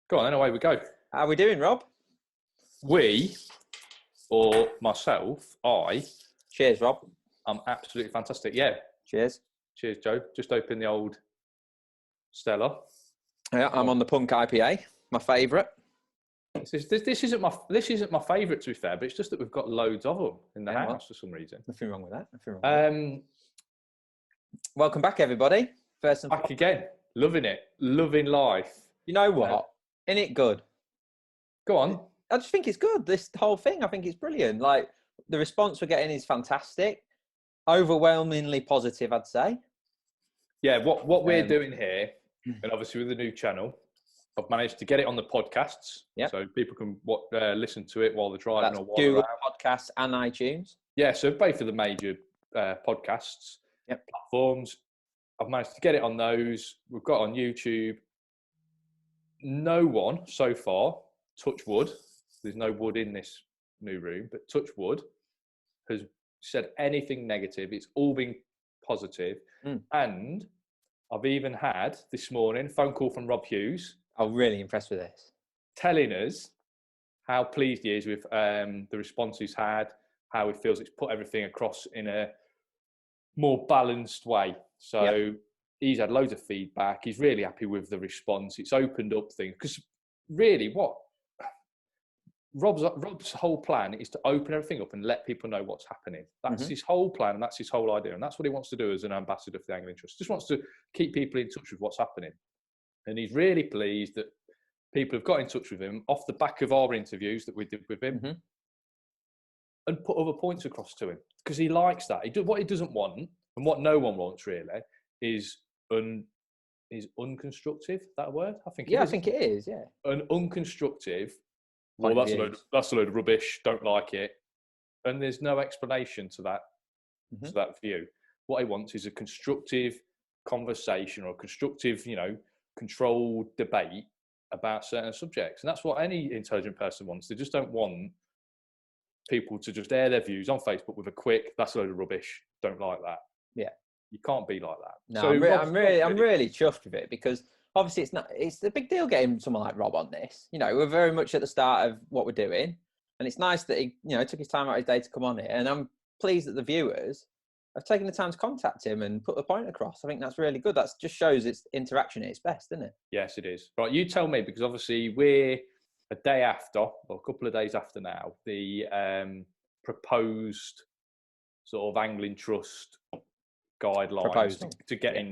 Go on, then away we go. How are we doing, Rob? We, or myself, Cheers, Rob. I'm absolutely fantastic. Yeah. Cheers. Cheers, Joe. Just open the old Stella. Yeah, I'm on the Punk IPA, my favourite. This isn't my favourite, to be fair, but it's just that we've got loads of them in the house for some reason. Nothing wrong with that. Welcome back, everybody. Back again. Loving it. Loving life. You know what? Isn't it good? Go on. I just think it's good. This whole thing, I think it's brilliant. Like, the response we're getting is fantastic. Overwhelmingly positive, I'd say. Yeah, what we're doing here, and obviously with the new channel, I've managed to get it on the podcasts, so people can listen to it while they're driving. That's or while Google they're out. Podcasts and iTunes. Yeah, so both of the major podcasts platforms. I've managed to get it on those. We've got on YouTube. No one so far, touch wood, there's no wood in this new room, but touch wood, has said anything negative. It's all been positive. And I've even had this morning a phone call from Rob Hughes. I'm really impressed with this. Telling us how pleased he is with the response he's had, how he feels it's put everything across in a more balanced way. So he's had loads of feedback. He's really happy with the response. It's opened up things. Because really what Rob's whole plan is to open everything up and let people know what's happening. That's his whole plan, and that's his whole idea. And that's what he wants to do as an ambassador for the Angling Trust. Just wants to keep people in touch with what's happening. And he's really pleased that people have got in touch with him off the back of our interviews that we did with him and put other points across to him. Because he likes that. What he doesn't want, and what no one wants really, is unconstructive. That a word? I think. I think it is. Yeah. An unconstructive. Well, that's a load of rubbish. Don't like it, and there's no explanation to that view. What he wants is a constructive conversation or a constructive, controlled debate about certain subjects, and that's what any intelligent person wants. They just don't want people to just air their views on Facebook with a quick, "That's a load of rubbish. Don't like that." Yeah, you can't be like that. No, so I'm really chuffed with it because obviously it's a big deal getting someone like Rob on this. We're very much at the start of what we're doing, and it's nice that he, took his time out of his day to come on here. And I'm pleased that the viewers have taken the time to contact him and put the point across. I think that's really good. That just shows it's interaction at its best, doesn't it? Yes, it is. Right, you tell me, because obviously we're a day after, or a couple of days after now, the proposed sort of Angling Trust guidelines to getting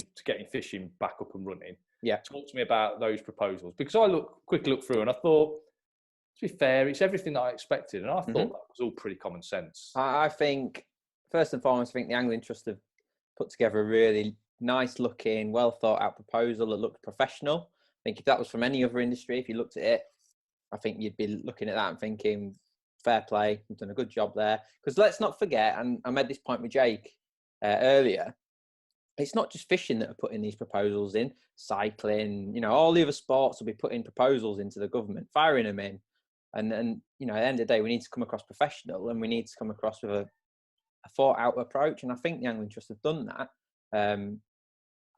fishing back up and running. Yeah. Talk to me about those proposals, because I quickly looked through and I thought, to be fair, it's everything that I expected, and I thought that was all pretty common sense. I think, first and foremost, I think the Angling Trust have put together a really nice looking, well thought out proposal that looked professional. I think if that was from any other industry, if you looked at it, I think you'd be looking at that and thinking, fair play, you've done a good job there. Because let's not forget, and I made this point with Jake earlier, it's not just fishing that are putting these proposals in. Cycling, all the other sports will be putting proposals into the government, firing them in. And at the end of the day, we need to come across professional, and we need to come across with a thought out approach. And I think the Angling Trust have done that. And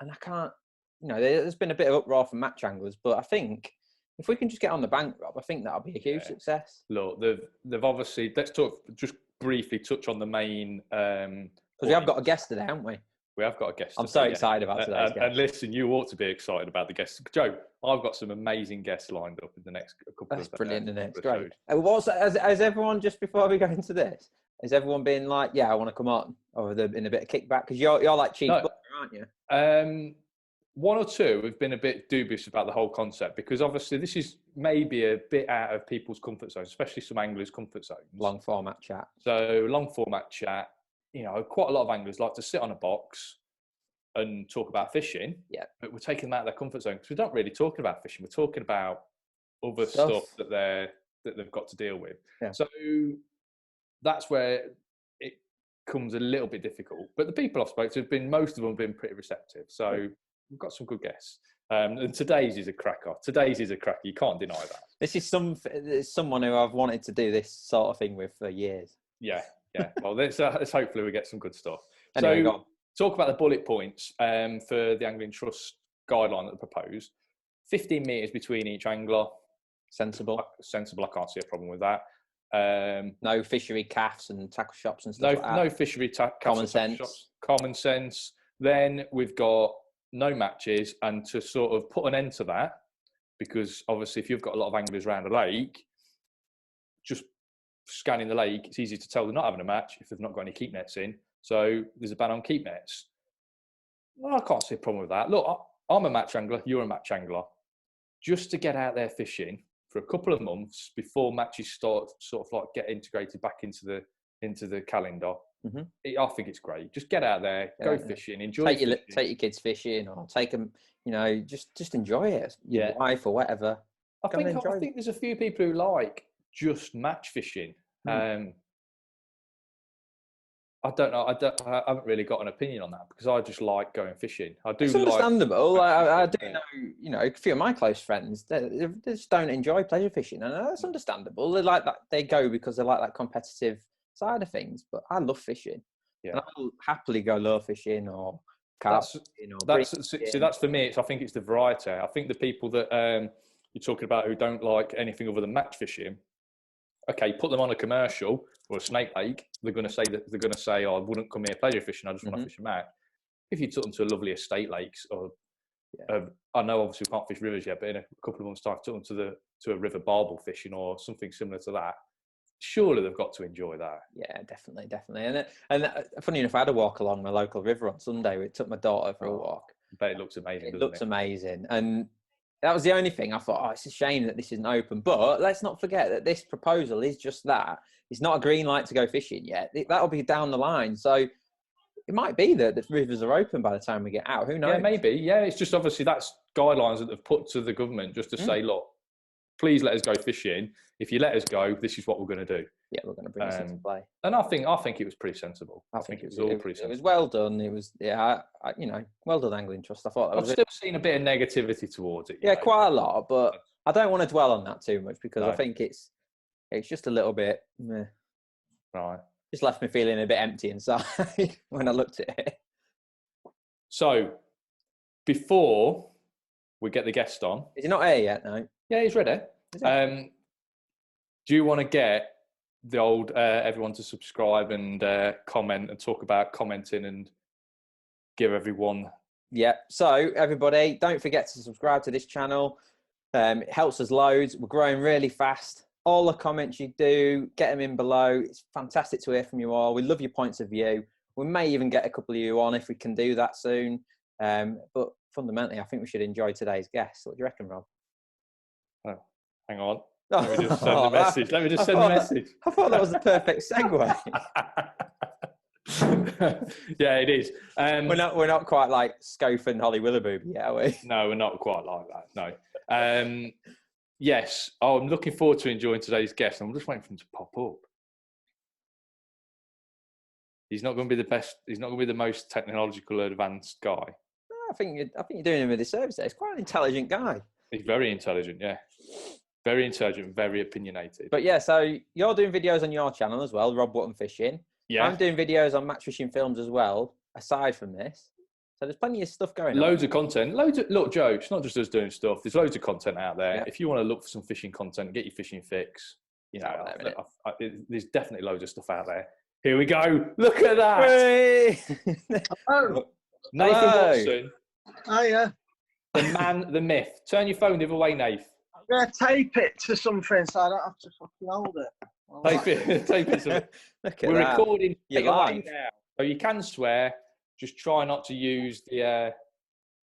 I can't, there's been a bit of uproar from match anglers, but I think if we can just get on the bank, Rob, I think that'll be a huge success. Look, they've obviously, let's just briefly touch on the main. Because we have got a guest today, haven't we? We have got a guest. I'm so excited about today's guest. And listen, you ought to be excited about the guests. Joe, I've got some amazing guests lined up in the next couple of days. That's brilliant, isn't it? It's great. Has everyone, just before we go into this, has everyone been like, yeah, I want to come on? Or have they been a bit of kickback? Because you're like chief booker, aren't you? One or two have been a bit dubious about the whole concept, because obviously this is maybe a bit out of people's comfort zones, especially some anglers' comfort zones. Long format chat. So long format chat. Quite a lot of anglers like to sit on a box and talk about fishing. Yeah. But we're taking them out of their comfort zone, because we're not really talking about fishing. We're talking about other stuff that they've got to deal with. Yeah. So that's where it comes a little bit difficult. But the people I've spoken to most of them have been pretty receptive. So we've got some good guests. And today's is a cracker. You can't deny that. This is someone who I've wanted to do this sort of thing with for years. Yeah. Well, let's hopefully we get some good stuff. Anyway, so talk about the bullet points for the Angling Trust guideline that they proposed. 15 metres between each angler. Sensible. Sensible. I can't see a problem with that. No fishery calves and tackle shops and stuff like that. No fishery Common sense. shops. Common sense. Then we've got no matches, and to sort of put an end to that, because obviously if you've got a lot of anglers around a lake, just scanning the lake, it's easy to tell they're not having a match if they've not got any keep nets in. So there's a ban on keep nets. Well, I can't see a problem with that. Look, I'm a match angler, you're a match angler. Just to get out there fishing for a couple of months before matches start, sort of like get integrated back into the calendar. I think it's great. Just get out there, go fishing, enjoy. Take your kids fishing, or take them. You know, just enjoy it. Your wife or whatever. I think there's a few people who like just match fishing. I don't know. I haven't really got an opinion on that because I just like going fishing. I do. It's understandable. I do know. You know, a few of my close friends they just don't enjoy pleasure fishing, and that's understandable. They like that. They go because they like that competitive side of things. But I love fishing. Yeah, and I'll happily go lure fishing or carp fishing. That's for me. I think it's the variety. I think the people that you're talking about who don't like anything other than match fishing. Okay, put them on a commercial or a snake lake. They're going to say, "Oh, I wouldn't come here pleasure fishing. I just want to fish a match." If you took them to a lovely estate lakes, or I know obviously we can't fish rivers yet, but in a couple of months' time, took them to a river barbel fishing or something similar to that. Surely they've got to enjoy that. Yeah, definitely. And funny enough, I had a walk along the local river on Sunday. We took my daughter for a walk. I bet it looks amazing. It looks amazing, and that was the only thing I thought. Oh, it's a shame that this isn't open. But let's not forget that this proposal is just that. It's not a green light to go fishing yet. That'll be down the line. So it might be that the rivers are open by the time we get out. Who knows? Yeah, maybe. Yeah, it's just obviously that's guidelines that they've put to the government just to say, look, please let us go fishing. If you let us go, this is what we're going to do. Yeah, we're going to bring this into play. And I think it was pretty sensible. I think it was all pretty sensible. It was well done. It was, well done, Angling Trust. I thought I've still seen a bit of negativity towards it. Yeah, quite a lot, but I don't want to dwell on that too much because I think it's just a little bit, meh. Right. Just left me feeling a bit empty inside when I looked at it. So, before we get the guest on, is he not here yet? No. Yeah, he's ready. Do you want to get the old everyone to subscribe and comment and talk about commenting and give everyone? Yeah. So everybody, don't forget to subscribe to this channel. It helps us loads. We're growing really fast. All the comments you do, get them in below. It's fantastic to hear from you all. We love your points of view. We may even get a couple of you on if we can do that soon. But fundamentally, I think we should enjoy today's guest. What do you reckon, Rob? Oh, hang on. Let me just send the message. I thought that was the perfect segue. Yeah, it is. We're not quite like Scope and Holly Willoughby yet, are we? No, we're not quite like that. No. Yes. Oh, I'm looking forward to enjoying today's guest. I'm just waiting for him to pop up. He's not going to be the best. He's not going to be the most technological advanced guy. No, I think you're doing him a disservice there. He's quite an intelligent guy. He's very intelligent. Yeah. Very intelligent, very opinionated. But yeah, so you're doing videos on your channel as well, Rob WOOTTON Fishing. Yeah. I'm doing videos on match fishing films as well, aside from this. So there's plenty of stuff going on. Loads of content. Look, Joe, it's not just us doing stuff. There's loads of content out there. Yeah. If you want to look for some fishing content, get your fishing fix. You know, there's definitely loads of stuff out there. Here we go. Look at that. Hey. Oh. Nathan Watson. Oh, yeah. The man, the myth. Turn your phone the other way, Nath. I'm going to tape it to something so I don't have to fucking hold it. Tape it. We're recording live now. So you can swear. Just try not to use the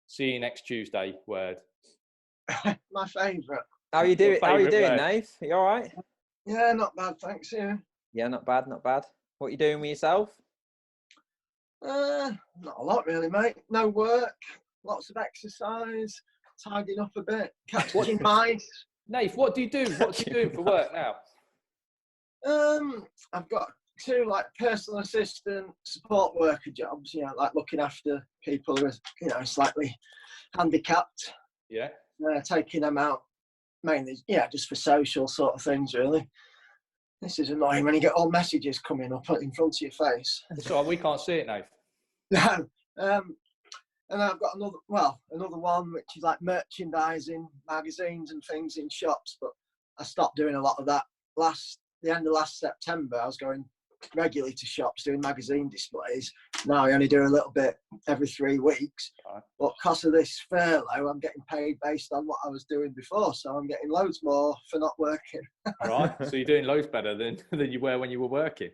see you next Tuesday word. My favourite. How are you doing, Nath? Are you all right? Yeah, not bad, thanks. Yeah, not bad. What are you doing with yourself? Not a lot really, mate. No work, lots of exercise, tidying up a bit, catching mice. Nath, what do you do? What are you doing for work now? I've got 2 like personal assistant support worker jobs, like looking after people who are, slightly handicapped. Yeah. Taking them out mainly, just for social sort of things, really. This is annoying when you get all messages coming up in front of your face. So we can't see it, Nath. No. And I've got another one, which is like merchandising magazines and things in shops, but I stopped doing a lot of that. The end of last September, I was going regularly to shops doing magazine displays. Now I only do a little bit every 3 weeks. Right. But because of this furlough, I'm getting paid based on what I was doing before. So I'm getting loads more for not working. All right. So you're doing loads better than you were when you were working.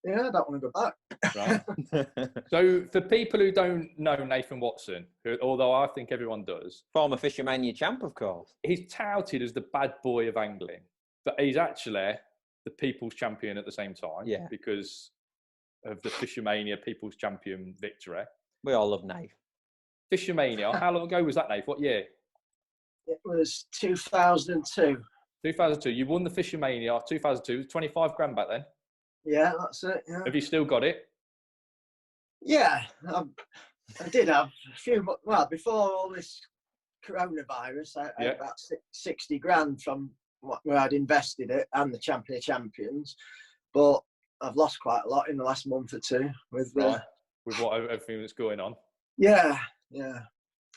Yeah, I don't want to go back. Right. So for people who don't know Nathan Watson, although I think everyone does, Former Fishomania champ, of course. He's touted as the bad boy of angling, but he's actually the people's champion at the same time. Yeah. Because of the Fishomania People's Champion victory. We all love Nave. Fishomania, how long ago was that, Nave? What year? It was 2002. 2002. You won the Fishomania 2002. 25 grand back then. Yeah, that's it. Yeah. Have you still got it? Yeah, I did have a few. Well, before all this coronavirus, I had about 60 grand from where I'd invested it and the Champion of Champions. But I've lost quite a lot in the last month or two with everything that's going on. Yeah.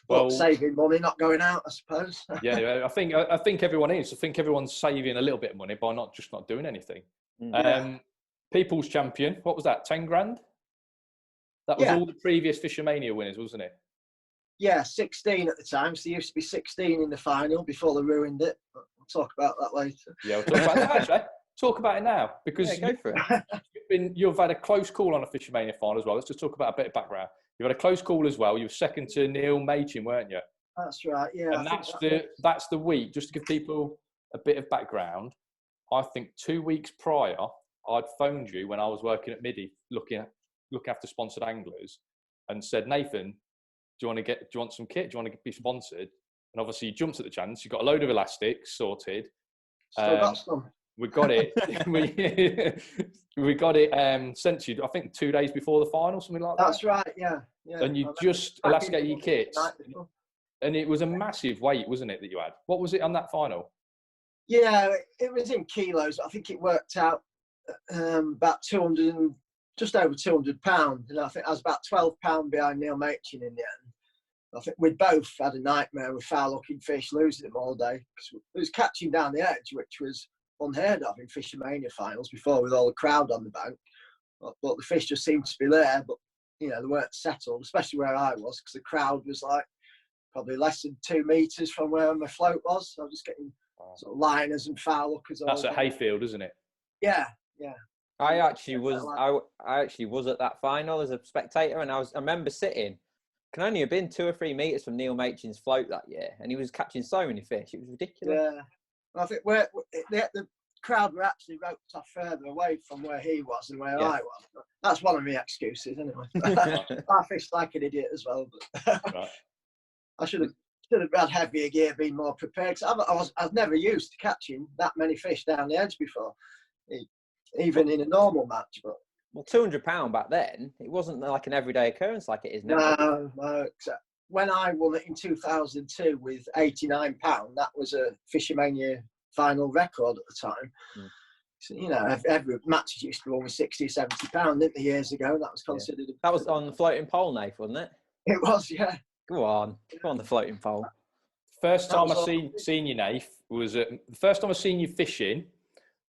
Well, but saving money, not going out, I suppose. Yeah, I think everyone is. I think everyone's saving a little bit of money by not doing anything. Yeah. People's Champion, what was that? 10 grand? That was all the previous Fishomania winners, wasn't it? Yeah, 16 at the time. So there used to be 16 in the final before they ruined it. We'll talk about that later. Yeah, we'll talk about that actually. Talk about it now, because go for it. You've had a close call on a Fishomania final as well. Let's just talk about a bit of background. You've had a close call as well. You were second to Neil Machin, weren't you? That's right, yeah. And that's the week, just to give people a bit of background, I think 2 weeks prior, I'd phoned you when I was working at MIDI, looking after sponsored anglers, and said, Nathan, do you want some kit? Do you want to be sponsored? And obviously you jumped at the chance. You got a load of elastics sorted. Still got some. We got it. we got it sent to you, I think 2 days before the final, something like that. That's right, yeah. And you just elasticated your kits. And it was a massive weight, wasn't it, that you had? What was it on that final? Yeah, it was in kilos. I think it worked out about 200, just over 200 pounds. And I think I was about 12 pounds behind Neil Machin in the end. I think we'd both had a nightmare with foul-looking fish, losing them all day. Because it was catching down the edge, which was unheard of in Fishomania finals before, with all the crowd on the bank. But the fish just seemed to be there, but they weren't settled, especially where I was, because the crowd was like probably less than 2 meters from where my float was. So I was just getting sort of liners and foul lookers. That's at Hayfield, isn't it? Yeah. I actually was at that final as a spectator, and I remember sitting. Can only have been 2 or 3 meters from Neil Machin's float that year, and he was catching so many fish. It was ridiculous. Yeah, I think the crowd were actually roped off further away from where he was and where I was. That's one of my excuses, anyway. I fished like an idiot as well, but Right. I should have had heavier gear, been more prepared. Cause I was never used to catching that many fish down the edge before, even in a normal match. But well, £200 back then, it wasn't like an everyday occurrence like it is now. No. When I won it in 2002 with £89, that was a Fishomania final record at the time. So, every match used to be won with £60 or £70, didn't they, years ago? That was considered. Yeah. That was on the floating pole, Nate, wasn't it? It was, yeah. Go on the floating pole. First time I seen you, Nath, was the first time I seen you fishing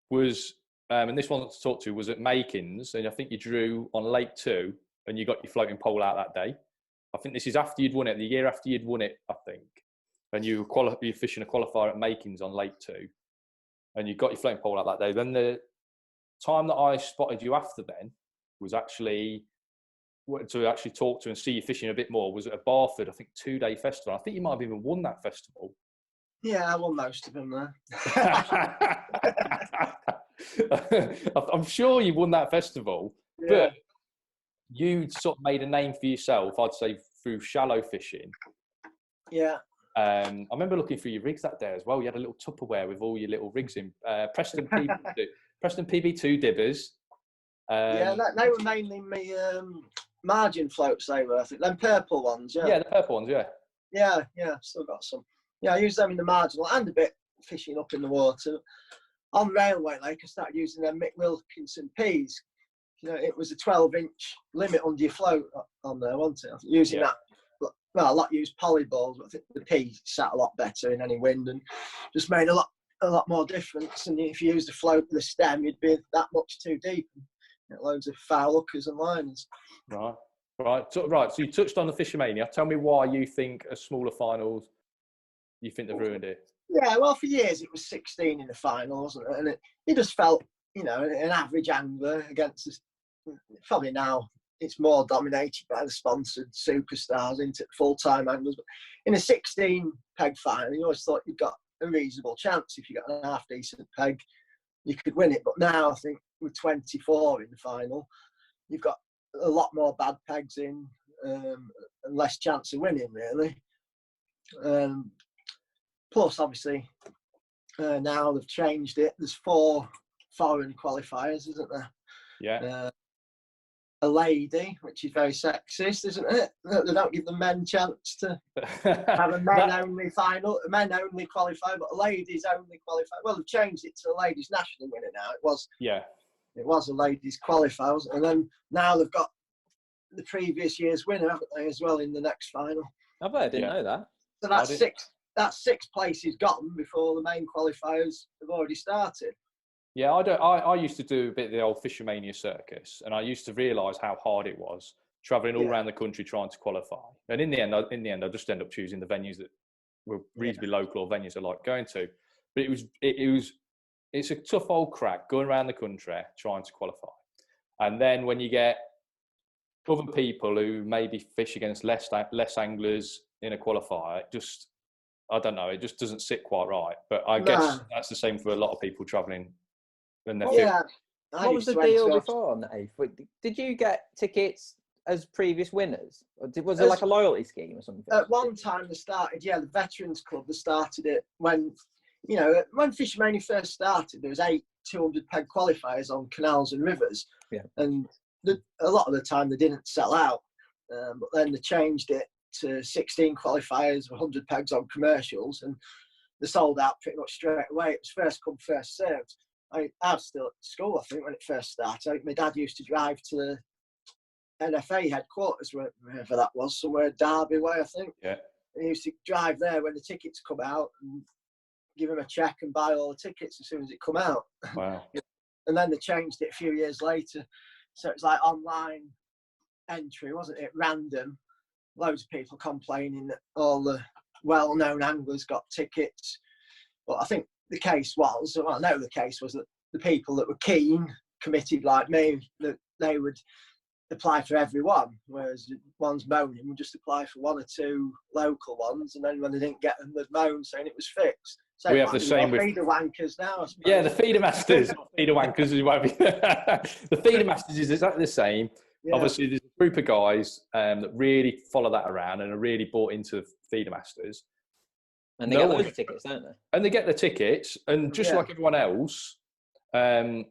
was, and this one to talk to was at Makins, and I think you drew on Lake 2, and you got your floating pole out that day. I think this is after you'd won it, the year after you'd won it, I think. And you were fishing a qualifier at Makins on Lake 2, and you got your floating pole out that day. Then the time that I spotted you after then was actually to actually talk to and see you fishing a bit more was at a Barford, I think, 2-day festival. I think you might have even won that festival. Yeah, I won most of them there. I'm sure you won that festival, but you sort of made a name for yourself, I'd say, through shallow fishing. Yeah. I remember looking through your rigs that day as well. You had a little Tupperware with all your little rigs in. Preston PB2 dibbers. They were mainly me margin floats, they were, I think. Them purple ones, yeah. Yeah, the purple ones, yeah. Yeah, still got some. Yeah, I used them in the marginal and a bit fishing up in the water. On Railway Lake, I started using them Mick Wilkinson P's. It was a 12-inch limit under your float on there, wasn't it? Using that. Well, a lot used poly balls, but I think the P sat a lot better in any wind and just made a lot a lot more difference. And if you use the float of the stem, you'd be that much too deep. And loads of foul hookers and liners. Right. So you touched on the Fishomania. Tell me why you think a smaller finals, you think they've ruined it. Yeah, well, for years it was 16 in the final, wasn't it? And it just felt, you know, an average angler against us. Probably now it's more dominated by the sponsored superstars into full-time anglers. But in a 16 peg final, you always thought you'd got a reasonable chance. If you got a half decent peg, you could win it. But now I think with 24 in the final, you've got a lot more bad pegs in and less chance of winning, really. Plus, obviously, now they've changed it. There's 4 foreign qualifiers, isn't there? Yeah. A lady, which is very sexist, isn't it? They don't give the men chance to have a men-only final, a men-only qualifier, but a ladies only qualifier. Well, they've changed it to a ladies national winner now. It was a ladies qualifier, and then now they've got the previous year's winner, haven't they, as well in the next final? Have they? I didn't know that. So that's 6 places gotten before the main qualifiers have already started. Yeah, I used to do a bit of the old Fishomania circus, and I used to realise how hard it was travelling all around the country trying to qualify. And in the end, I just ended up choosing the venues that were reasonably local or venues I like going to. But it's a tough old crack going around the country trying to qualify. And then when you get other people who maybe fish against less anglers in a qualifier, I don't know, it just doesn't sit quite right. But I guess that's the same for a lot of people travelling. What was the deal before on the 8th? Did you get tickets as previous winners? Or was there like a loyalty scheme or something? At one time they started, the Veterans Club, they started it when Fishomania first started, there was 8 200 peg qualifiers on canals and rivers. Yeah. And a lot of the time they didn't sell out. But then they changed it to 16 qualifiers, 100 pegs on commercials, and they sold out pretty much straight away. It was first come, first served. I was still at school, I think, when it first started. My dad used to drive to the NFA headquarters, wherever that was, somewhere Derby way, I think. Yeah. And he used to drive there when the tickets come out and give him a check and buy all the tickets as soon as it come out. Wow. And then they changed it a few years later. So it's like online entry, wasn't it? Random. Loads of people complaining that all the well-known anglers got tickets. But I think the case was that the people that were keen, committed like me, that they would apply for everyone, whereas the ones moaning would just apply for 1 or 2 local ones, and then when they didn't get them, they'd moan saying it was fixed. So we have the same with feeder wankers now. Yeah, the feeder masters, feeder wankers. The feeder masters is exactly the same. Yeah. Obviously, there's a group of guys that really follow that around and are really bought into feeder masters. And they get those tickets, don't they? And they get the tickets, and just like everyone else, me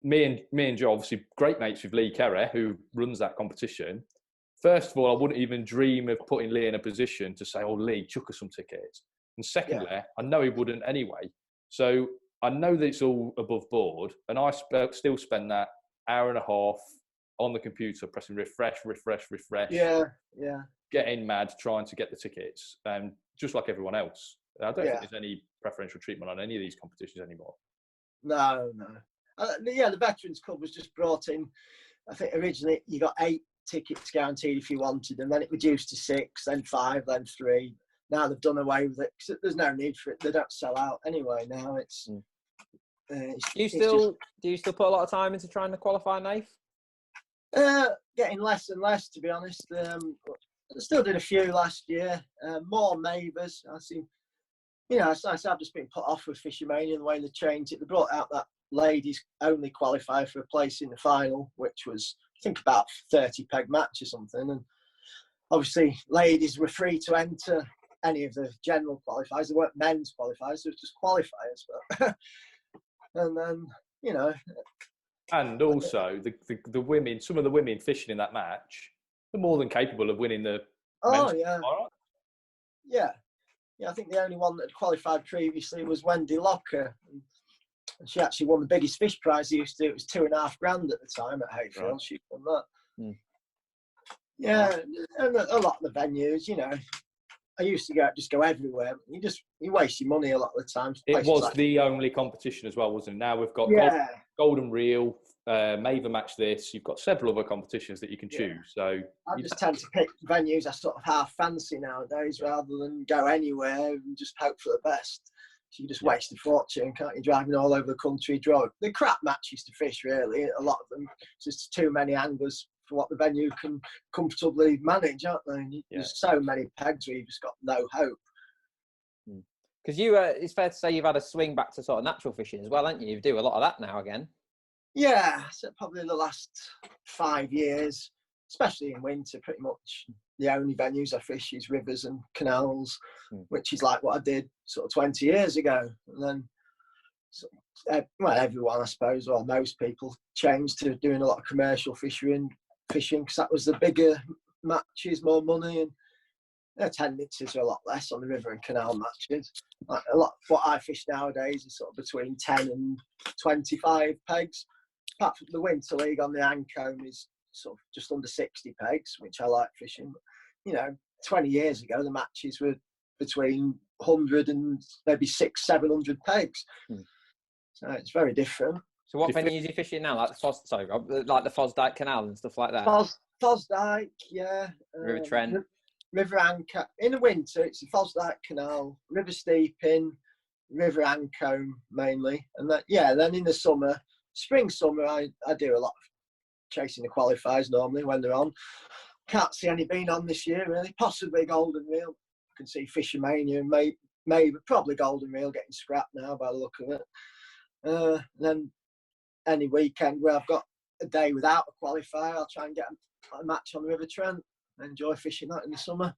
and Joe, obviously great mates with Lee Kerry, who runs that competition. First of all, I wouldn't even dream of putting Lee in a position to say, "Oh, Lee, chuck us some tickets." And secondly, I know he wouldn't anyway. So I know that it's all above board, and I still spend that hour and a half on the computer pressing refresh. Yeah. Getting mad trying to get the tickets, just like everyone else. I don't think there's any preferential treatment on any of these competitions anymore. No. The Veterans Club was just brought in. I think originally you got 8 tickets guaranteed if you wanted them, then it reduced to 6, then 5, then 3. Now they've done away with it because there's no need for it. They don't sell out anyway. Now it's. Do you still put a lot of time into trying to qualify, Nath? Getting less and less, to be honest. I still did a few last year. More neighbours. I see. I've just been put off with Fishomania and the way they changed it. They brought out that ladies only qualifier for a place in the final, which was I think about 30 peg match or something. And obviously, ladies were free to enter any of the general qualifiers. They weren't men's qualifiers; it was just qualifiers. But and then and also the women, some of the women fishing in that match, they're more than capable of winning the. Oh yeah. I think the only one that had qualified previously was Wendy Locker, and she actually won the biggest fish prize they used to do. It was $2,500 at the time at Hayfield. Right. She won that. Yeah, and a lot of the venues, I used to just go everywhere. You waste your money a lot of the time. It was the only competition as well, wasn't it? Now we've got Golden Reel, Maver Match this. You've got several other competitions that you can choose. So I just tend to pick venues I sort of half fancy nowadays, rather than go anywhere and just hope for the best. So you just waste a fortune, can't you? Driving all over the country, the crap matches to fish, really. A lot of them, just too many anglers for what the venue can comfortably manage, aren't they? There's so many pegs where you've just got no hope. Because it's fair to say you've had a swing back to sort of natural fishing as well, haven't you? You do a lot of that now again. Yeah, so probably the last 5 years, especially in winter, pretty much the only venues I fish is rivers and canals, which is like what I did sort of 20 years ago. And then, everyone, I suppose, or most people changed to doing a lot of commercial fishing because that was the bigger matches, more money, and their tendencies are a lot less on the river and canal matches. Like a lot of what I fish nowadays is sort of between 10 and 25 pegs. Apart from the Winter League on the Ancombe is sort of just under 60 pegs, which I like fishing. But, 20 years ago, the matches were between 100 and maybe 600-700 pegs. So it's very different. So what venues are you fishing now? Like the Fosdyke Canal and stuff like that? Fosdyke, yeah. River Trent. River Anchor. In the winter, it's the Fosdyke Canal, River Steeping, River Ancombe mainly. And then in the summer, summer, I do a lot of chasing the qualifiers normally when they're on. Can't see any being on this year, really. Possibly Golden Reel. I can see Fishomania and maybe probably Golden Reel getting scrapped now by the look of it. Then any weekend where I've got a day without a qualifier, I'll try and get a match on the River Trent and enjoy fishing that in the summer.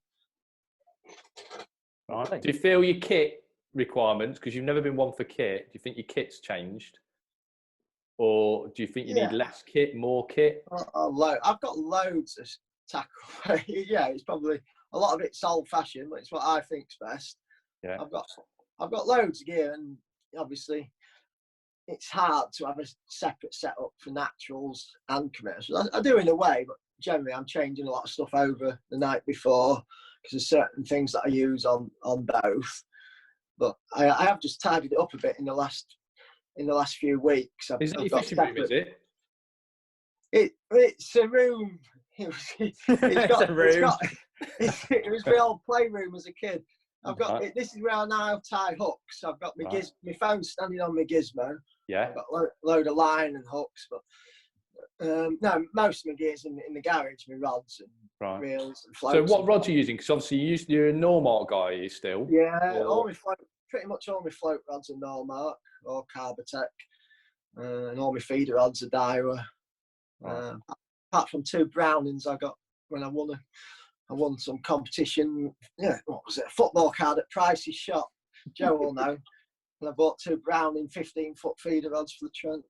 Right. Do you feel your kit requirements, because you've never been one for kit, do you think your kit's changed? Or do you think you need less kit, more kit? I've got loads of tackle. It's probably a lot of it's old-fashioned, but it's what I think's best. Yeah. I've got loads of gear, and obviously it's hard to have a separate setup for naturals and commercials. I do in a way, but generally I'm changing a lot of stuff over the night before because there's certain things that I use on both. But I have just tidied it up a bit in the last few weeks. Is it your fishing room, is it? It's a room. It was my old playroom as a kid. This is where I now tie hooks. I've got my phone standing on my gizmo. Yeah. I've got a load of line and hooks, but no, most of my gear's in the garage, my rods and reels and floats. So what rods are you using? Because obviously you're a Normark guy, are you still? Yeah, pretty much all my float rods are Normark or Carbatech, and all my feeder rods are Daiwa. Apart from 2 Brownings I got when I won some competition. Yeah, what was it? A football card at Price's shop. Joe will know. And I bought 2 Browning 15-foot feeder rods for the Trent.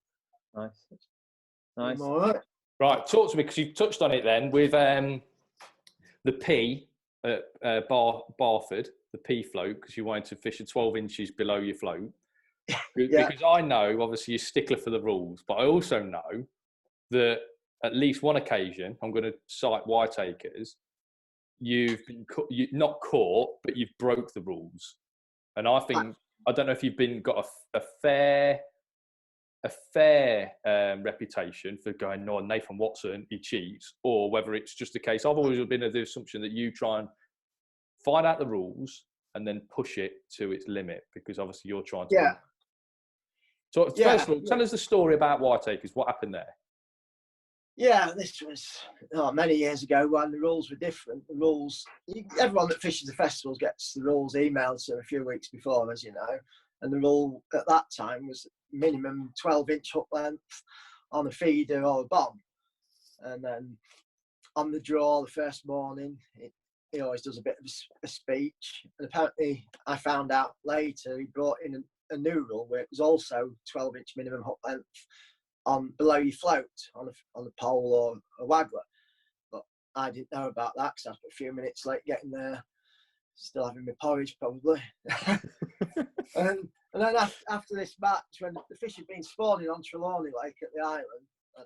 Nice. All right. Right, talk to me, because you touched on it then with the P at Barford, the P float, because you wanted to fish at 12 inches below your float. Because I know, obviously, you're a stickler for the rules, but I also know that at least one occasion, I'm going to cite Whiteacres, you've been not caught, but you've broke the rules. And I think, I don't know if you've got a fair reputation for going, no, Nathan Watson, he cheats, or whether it's just a case. I've always been of the assumption that you try and find out the rules and then push it to its limit, because obviously you're trying to. Yeah. So first of all, tell us the story about Whiteacres. What happened there? Yeah, this was many years ago when the rules were different. The rules, everyone that fishes the festivals gets the rules emailed to a few weeks before, as you know. And the rule at that time was minimum 12-inch hook length on a feeder or a bomb. And then on the draw the first morning, he always does a bit of a speech. And apparently I found out later he brought in a new rule where it was also 12-inch minimum hook length on below your float on a pole or a waggler. But I didn't know about that because I was a few minutes late getting there, still having my porridge probably. and then after this match, when the fish had been spawning on Trelawney Lake at the island,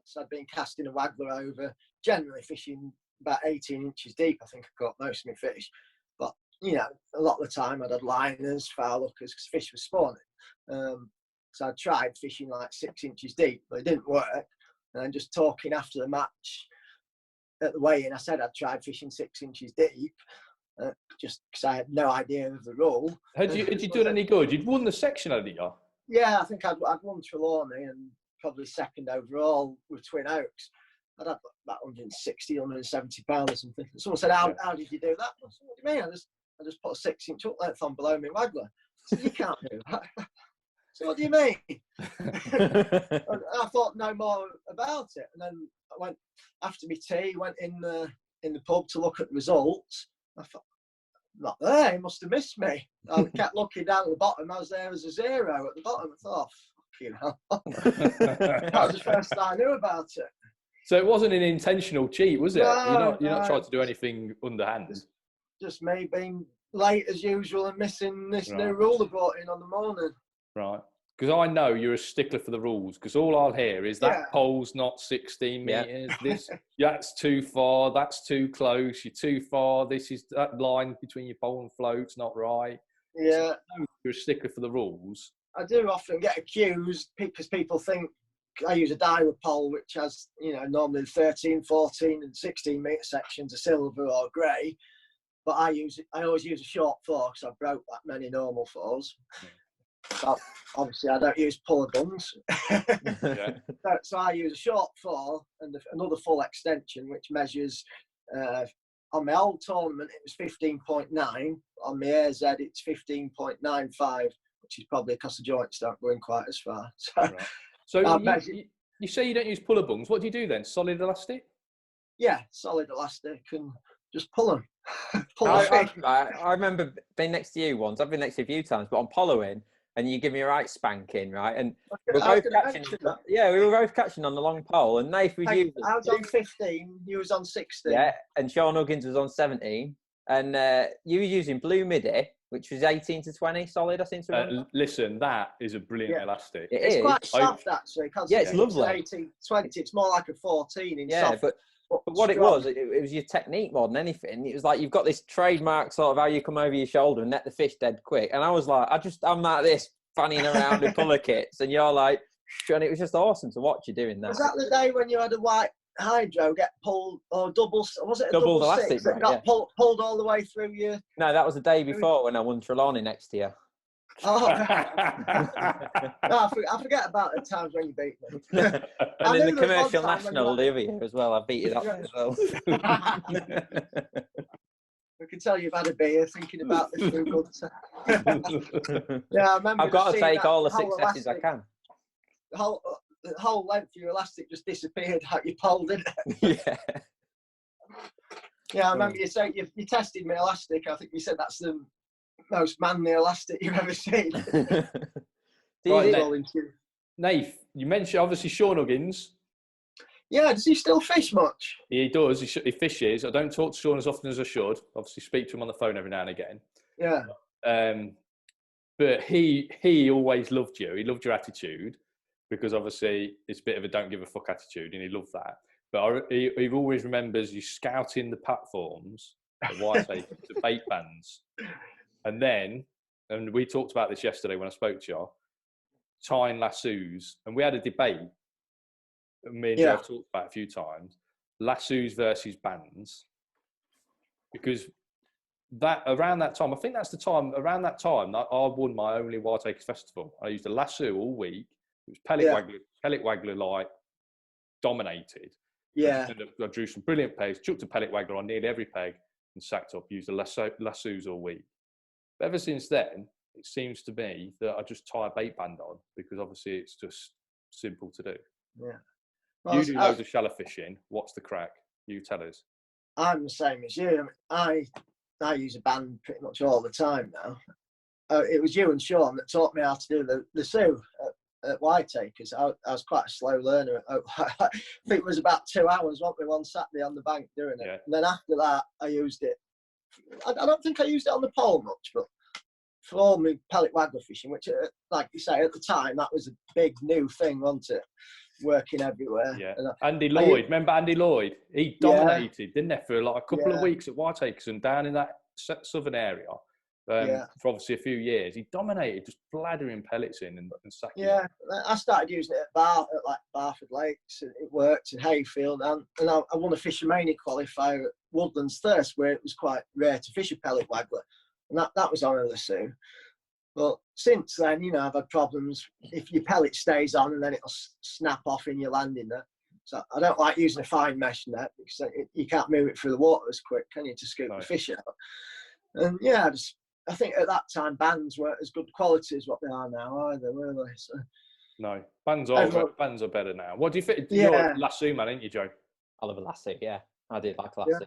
so I'd been casting a waggler over, generally fishing about 18 inches deep. I think I caught most of my fish. But you know, a lot of the time I'd had liners, foul hookers, because fish was spawning. So I tried fishing like 6 inches deep, but it didn't work. And then just talking after the match at the weigh-in, I said I'd tried fishing 6 inches deep, just because I had no idea of the rule. Had you done any good? You'd won the section, hadn't you? Yeah, I think I'd won Trelawney and probably second overall with Twin Oaks. I'd had about 160, 170 pounds or something. Someone said, how did you do that? I said, what do you mean? I just put a 6-inch hook length on below my waggler. I said, you can't do that. So what do you mean? I thought no more about it. And then I went, after my tea, went in the pub to look at the results. I thought, not there, he must have missed me. I kept looking down at the bottom. I was there as a 0 at the bottom. I thought, fucking hell. That was the first I knew about it. So it wasn't an intentional cheat, was it? No, you're not trying to do anything underhand. Just me being late as usual and missing this new rule they brought in on the morning. Right. Because I know you're a stickler for the rules, because all I'll hear is that pole's not 16 metres, that's too far, that's too close, you're too far, that line between your pole and float's not right. Yeah. So you're a stickler for the rules. I do often get accused because people think I use a diver pole, which has, you know, normally 13, 14 and 16 metre sections of silver or grey. But I always use a short 4 because I broke that many normal 4s. But obviously I don't use puller buns. So I use a short 4 and another full extension, which measures, on my old tournament it was 15.9, on my AZ it's 15.95, which is probably because the joints don't go in quite as far. So you say you don't use puller bungs. What do you do then? Solid elastic? Yeah, solid elastic and just pull them. I remember being next to you once. I've been next to you a few times, but I'm following and you give me a right spanking, right? And we were both catching on the long pole, and Nath was using. I was on 15, you was on 16. Yeah, and Sean Huggins was on 17, and you were using blue midi, which was 18 to 20 solid, I think. Listen, that is a brilliant elastic. It's quite soft, actually. Yeah, it's lovely. 18, 20, it's more like a 14 in soft. But what it was your technique more than anything. It was like you've got this trademark sort of how you come over your shoulder and net the fish dead quick. And I was like, I'm like this, fanning around with puller kits, and you're like, and it was just awesome to watch you doing that. Was that the day when you had a white hydro get pulled, or was it a double elastic six that got pulled all the way through you? No, that was the day before when I won Trelawney next year. Oh, no, I forget about the times when you beat me. And in the commercial national the other year as well, I beat it up as well. I can tell you've had a beer thinking about this through good time. Yeah, I remember. I've got to take all the successes I can. The whole length of your elastic just disappeared out your pole, didn't it? Yeah. Yeah, I remember you saying you tested my elastic. I think you said that's the most manly elastic you've ever seen. Nath, you mentioned obviously Sean Huggins. Yeah, does he still fish much? He does. He fishes. I don't talk to Sean as often as I should. Obviously, speak to him on the phone every now and again. Yeah. But he always loved you. He loved your attitude, because obviously it's a bit of a don't give a fuck attitude, and he loved that. But he always remembers you scouting the platforms, the whitetail, the bait bands. And we talked about this yesterday when I spoke to you, tying lassos, and we had a debate. Me and Joe have talked about it a few times, lassos versus bands, because around that time, I think that's the time, around that time that I won my only Wild Acres Festival. I used a lasso all week. It was pellet waggler like dominated. Yeah. I drew some brilliant pegs, chucked a pellet waggler on nearly every peg and sacked up, used the lassos all week. But ever since then, it seems to me that I just tie a bait band on, because obviously it's just simple to do. Yeah. Well, you do loads of shallow fishing. What's the crack? You tell us. I'm the same as you. I use a band pretty much all the time now. It was you and Sean that taught me how to do the sue at Whiteacres. I was quite a slow learner. I think it was about 2 hours, wasn't we, one Saturday on the bank doing it. Yeah. And then after that, I used it. I don't think I used it on the pole much, but for all my pellet waggler fishing, which, like you say, at the time, that was a big new thing, wasn't it? Working everywhere. Yeah. Andy Lloyd, remember Andy Lloyd? He dominated, didn't he, for like a couple of weeks at Whiteacres and down in that southern area Yeah. for obviously a few years. He dominated, just bladdering pellets in and sacking. Yeah, I started using it at like Barford Lakes. And it worked in Hayfield, and I won a Fishomania qualifier at Woodlands Thirst, where it was quite rare to fish a pellet waggler, and that was on a Lasso. But since then, I've had problems if your pellet stays on and then it'll snap off in your landing net. So I don't like using a fine mesh net because you can't move it through the water as quick, can you, to scoop the fish out? And yeah, I think at that time bands weren't as good quality as what they are now either, were they? So no, bands are better now. What do you think? Yeah. You're a Lasso man, ain't you, Joe? I love a Lasso. Yeah, I do like a Lasso. Yeah.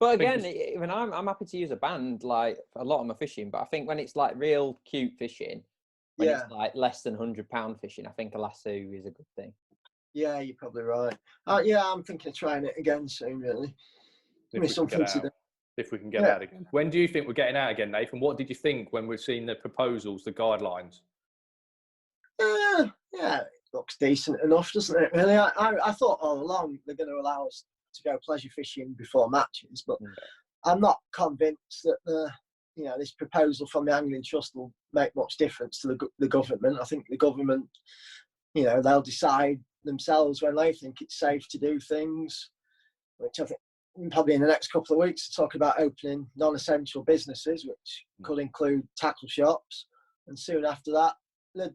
But again, even I'm happy to use a band like a lot of my fishing. But I think when it's like real cute fishing, when it's like less than £100 fishing, I think a Lasso is a good thing. Yeah, you're probably right. Yeah, I'm thinking of trying it again soon. Really, give me something to do. If we can get out again. When do you think we're getting out again, Nathan? What did you think when we've seen the proposals, the guidelines? Yeah, it looks decent enough, doesn't it? Really, I thought all along they're going to allow us to go pleasure fishing before matches, but I'm not convinced that this proposal from the Angling Trust will make much difference to the government. I think the government, they'll decide themselves when they think it's safe to do things, which I think probably in the next couple of weeks to talk about opening non-essential businesses, which could include tackle shops. And soon after that, there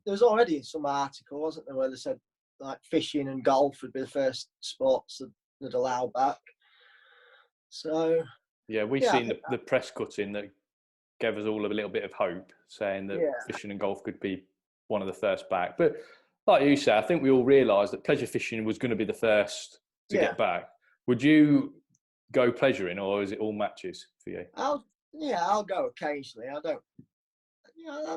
was already some article, wasn't there, where they said like fishing and golf would be the first sports that allow back. So yeah, we've seen the press cutting that gave us all a little bit of hope, saying that fishing and golf could be one of the first back. But like you say, I think we all realised that pleasure fishing was going to be the first to get back. Would you go pleasuring, or is it all matches for you? I'll go occasionally. I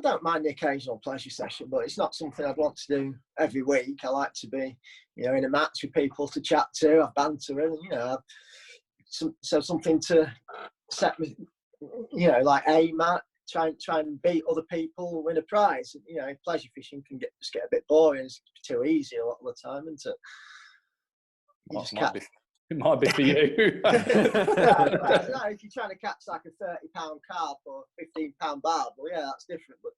don't mind the occasional pleasure session, but it's not something I'd want to do every week. I like to be, in a match with people to chat to, have banter with, so something to set with, like aim at, try and beat other people, win a prize. Pleasure fishing can just get a bit boring. It's too easy a lot of the time, isn't it? It might be for you. No, if you're trying to catch like a £30 carp or £15 barb, well, yeah, that's different. But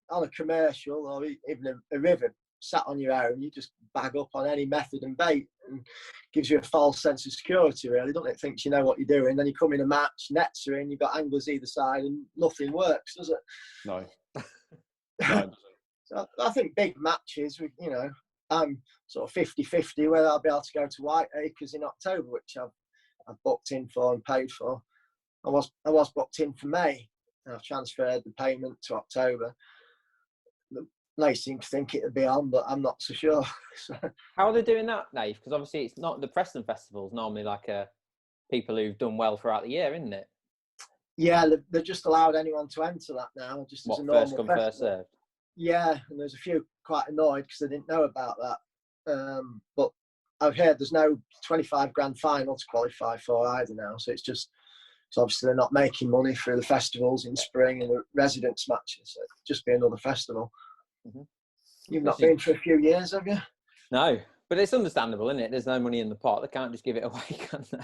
on a commercial or even a river, sat on your own, you just bag up on any method and bait, and gives you a false sense of security, really, doesn't it? Thinks you know what you're doing. Then you come in a match, nets are in, you've got anglers either side, and nothing works, does it? No. No, it doesn't. So I think big matches, I'm sort of 50-50 whether I'll be able to go to Whiteacres in October, which I've booked in for and paid for. I was booked in for May, and I've transferred the payment to October. They seem to think it'll be on, but I'm not so sure. How are they doing that, Dave? Because obviously it's not the Preston Festival's normally like people who've done well throughout the year, isn't it? Yeah, they've just allowed anyone to enter that now. Just as a normal first come, first served? Yeah, and there's a few quite annoyed because they didn't know about that. But I've heard there's no 25 grand final to qualify for either now. So obviously they're not making money through the festivals in spring and the residents matches. So it'll just be another festival. Mm-hmm. You've not been for a few years, have you? No, but it's understandable, isn't it? There's no money in the pot. They can't just give it away, can they?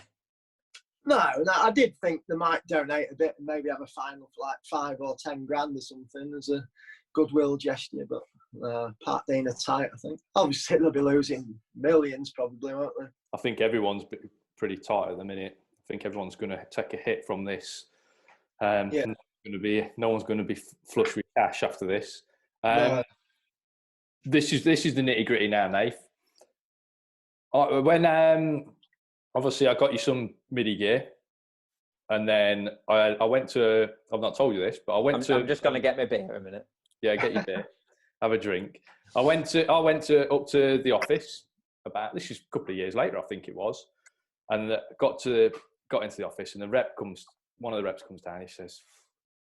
No, I did think they might donate a bit and maybe have a final for like 5 or 10 grand or something as a goodwill gesture, but Part D are tight, I think. Obviously, they'll be losing millions probably, won't they? I think everyone's pretty tight at the minute. I think everyone's going to take a hit from this. No one's going to be flush with cash after this. No. This is the nitty gritty now, Nath. When obviously I got you some MIDI gear, and then I went to. I've not told you this, but I'm just going to get my beer in a minute. Yeah, get your beer, have a drink. I went up to the office this is a couple of years later, I think it was, and got into the office, and one of the reps comes down. He says,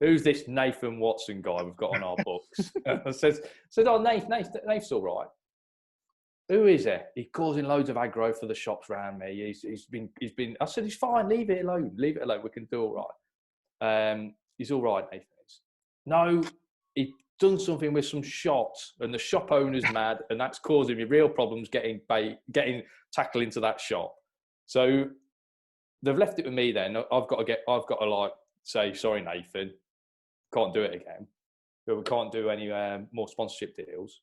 "Who's this Nathan Watson guy we've got on our books?" I said, "Oh, Nath's all right." "Who is it? He's causing loads of aggro for the shops around me. He's been. I said, "He's fine. Leave it alone. Leave it alone. We can do all right." He's all right, Nathan is. No, he done something with some shots, and the shop owner's mad, and that's causing me real problems getting tackle into that shop. So they've left it with me. Then I've got to say, sorry, Nathan, can't do it again. But we can't do any more sponsorship deals.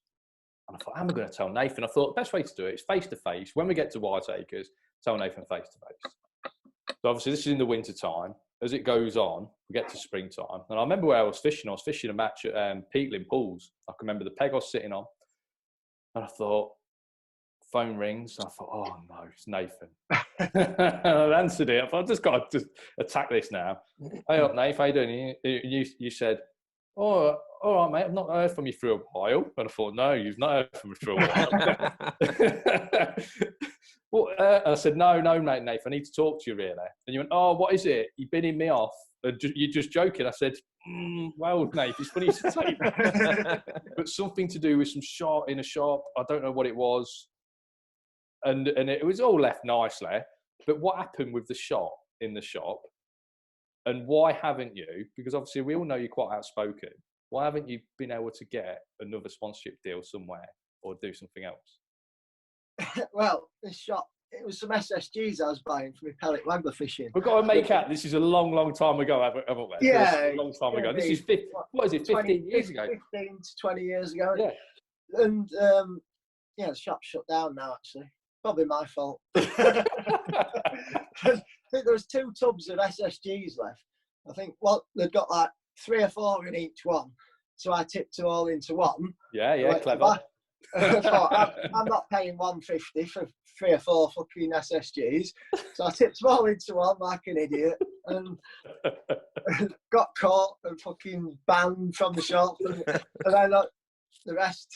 And I thought, how am I going to tell Nathan? I thought the best way to do it is face-to-face. When we get to White Acres, tell Nathan face-to-face. So obviously this is in the winter time. As it goes on, we get to springtime. And I remember where I was fishing. I was fishing a match at Peatland Pools. I can remember the peg I was sitting on. And I thought, phone rings. And I thought, oh no, it's Nathan. I answered it. I thought, I've just got to attack this now. Hey up, Nathan, how you doing? You said, oh, all right, mate, I've not heard from you for a while. And I thought, no, you've not heard from me for a while. Well, I said, no, mate, Nathan, I need to talk to you really. And you went, oh, what is it? You've been in me off. You're just joking. I said, well, Nathan, it's funny you should say that. But something to do with some sharp in a shop. I don't know what it was. And it was all left nicely. But what happened with the shop in the shop? And why haven't you? Because obviously we all know you're quite outspoken. Why haven't you been able to get another sponsorship deal somewhere or do something else? Well, this shop, it was some SSGs I was buying for my pellet waggler fishing. We've got to make out this is a long, long time ago, haven't we? Yeah. A long time ago. This is 15 years ago? 15 to 20 years ago. Yeah. And, the shop's shut down now, actually. Probably my fault. I think there was 2 tubs of SSGs left. I think, they'd got like 3 or 4 in each one. So I tipped them all into one. Yeah, clever. I thought, I'm not paying $150 for 3 or 4 fucking SSGs. So I tipped them all into one like an idiot and got caught and fucking banned from the shop. And then the rest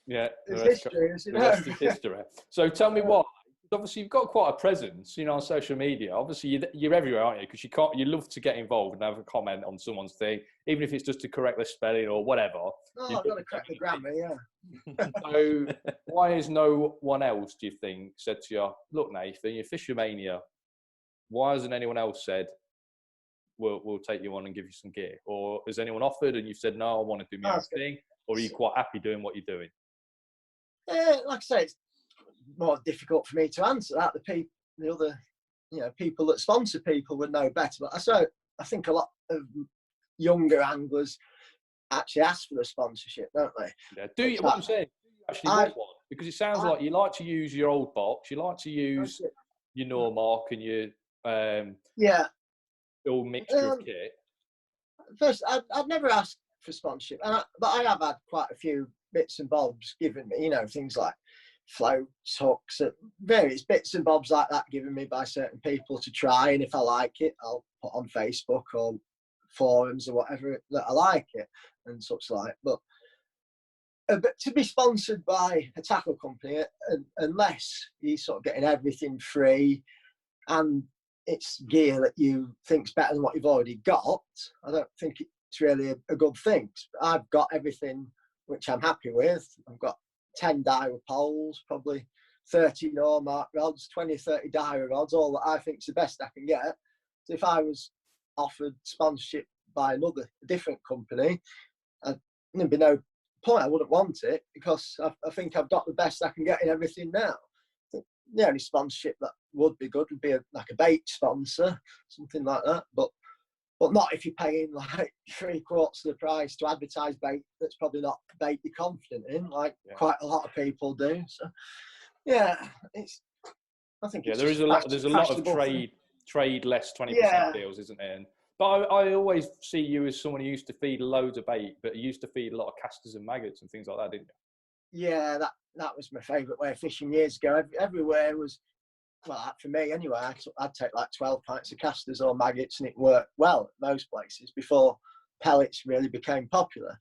is history. The rest is history. So tell me what. Obviously, you've got quite a presence, on social media. Obviously, you're everywhere, aren't you? Because you love to get involved and have a comment on someone's thing, even if it's just to correct the spelling or whatever. Oh, I've got to correct the grammar, yeah. So why has no one else, do you think, said to you, look, Nathan, you're Fishomania. Why hasn't anyone else said, we'll take you on and give you some gear? Or has anyone offered and you've said, no, I want to do my own thing? Or are you quite happy doing what you're doing? Like I say, it's more difficult for me to answer that. The other people that sponsor people would know better. But I think a lot of younger anglers actually ask for the sponsorship, don't they? Yeah. Do you? What I'm saying, do you actually want one? Because it sounds like you like to use your old box. You like to use your Normark and your all mixture of kit. First, I've never asked for sponsorship, but I have had quite a few bits and bobs given me. Things like floats, hooks, various bits and bobs like that given me by certain people to try, and if I like it, I'll put on Facebook or forums or whatever that I like it and such like. But to be sponsored by a tackle company, unless you're sort of getting everything free and it's gear that you think's better than what you've already got, I don't think it's really a good thing. I've got everything which I'm happy with. I've got 10 Daiwa poles, probably 30 Normark rods, 20, 30 Daiwa rods, all that I think is the best I can get. So if I was offered sponsorship by a different company, there'd be no point. I wouldn't want it because I think I've got the best I can get in everything now. The only sponsorship that would be good would be like a bait sponsor, something like that. But not if you're paying like 3/4 of the price to advertise bait that's probably not bait you're confident in, like quite a lot of people do. So I think there's a lot of trade less 20% deals, isn't there? But I always see you as someone who used to feed loads of bait, but you used to feed a lot of casters and maggots and things like that, didn't you? Yeah, that was my favourite way of fishing years ago. Everywhere was, well, for me anyway, I'd take like 12 pints of casters or maggots and it worked well at most places before pellets really became popular.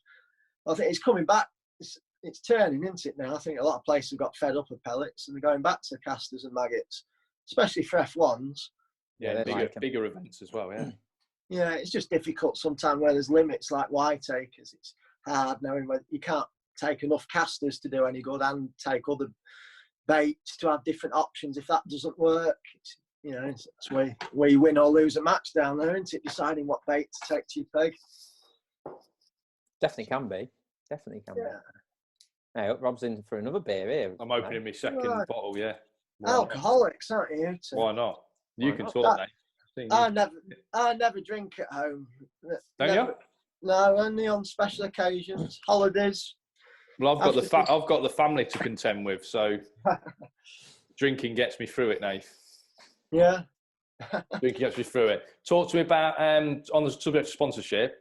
I think it's coming back. It's turning, isn't it, now? I think a lot of places have got fed up of pellets and they're going back to casters and maggots, especially for F1s. Yeah, bigger events as well, yeah. Yeah, it's just difficult sometimes where there's limits like White Acres. It's hard knowing whether you can't take enough casters to do any good and take other baits to have different options. If that doesn't work, it's where you win or lose a match down there, isn't it? Deciding what bait to take to your peg. Definitely can be. Hey, Rob's in for another beer here. I'm opening my second bottle, yeah. Alcoholics, aren't you? Why not? You can talk, mate. I never drink at home. Don't you? No, only on special occasions, holidays. Well, I've got the family to contend with, so drinking gets me through it, Nate. Yeah. Drinking gets me through it. Talk to me about on the subject of sponsorship.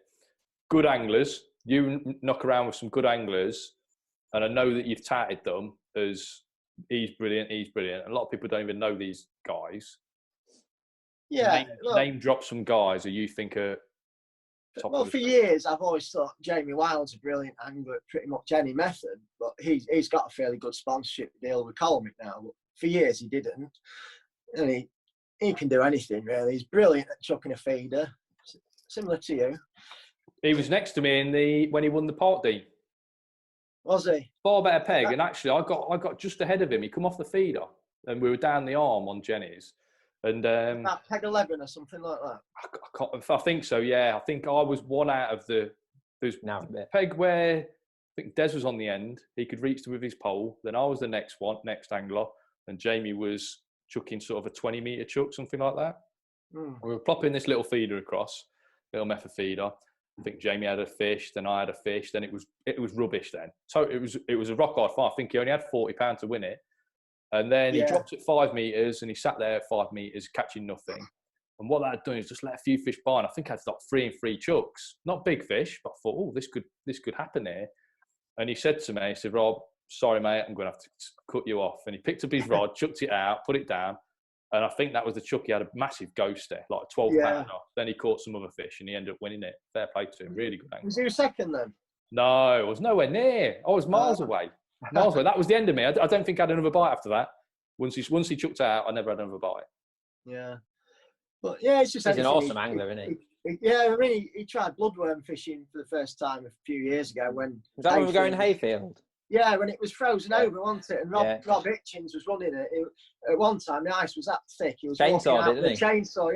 Good anglers. You knock around with some good anglers, and I know that you've touted them as he's brilliant. A lot of people don't even know these guys. Yeah. Name drop some guys who you think are top. Well, for years I've always thought Jamie Wild's a brilliant angler at pretty much any method, but he's got a fairly good sponsorship deal with Colmick now. But for years he didn't, and he can do anything really. He's brilliant at chucking a feeder, similar to you. He was next to me when he won the Park D. Was he? Far better peg, and actually I got just ahead of him. He come off the feeder, and we were down the arm on Jenny's. And about peg 11 or something like that. I think so. Yeah, I think I was one out of the. There's peg where I think Des was on the end. He could reach with his pole. Then I was the next angler, and Jamie was chucking sort of a 20-meter chuck, something like that. We were plopping this little feeder across, little method feeder. I think Jamie had a fish, then I had a fish. Then it was rubbish. Then so it was a rock hard fight. I think he only had £40 to win it. And then he dropped at 5 meters, and he sat there at 5 meters catching nothing. And what that had done is just let a few fish by. And I think I had like 3 and 3 chucks, not big fish, but I thought, oh, this could happen here. And he said to me, he said, Rob, sorry mate, I'm going to have to cut you off. And he picked up his rod, chucked it out, put it down. And I think that was the chuck. He had a massive ghost there, like a 12-pounder. Then he caught some other fish, and he ended up winning it. Fair play to him, really good angler. Was he a second then? No, I was nowhere near. I was miles away. Miles away. That was the end of me. I don't think I had another bite after that. Once he chucked out, I never had another bite. Yeah. But yeah, it's just... He's an awesome angler, isn't he? Yeah, I mean, he tried bloodworm fishing for the first time a few years ago when... Was that when we were going Hayfield? Yeah, when it was frozen over, wasn't it? And Rob Hitchens was running it. At one time, the ice was that thick. He was walking out with a chainsaw,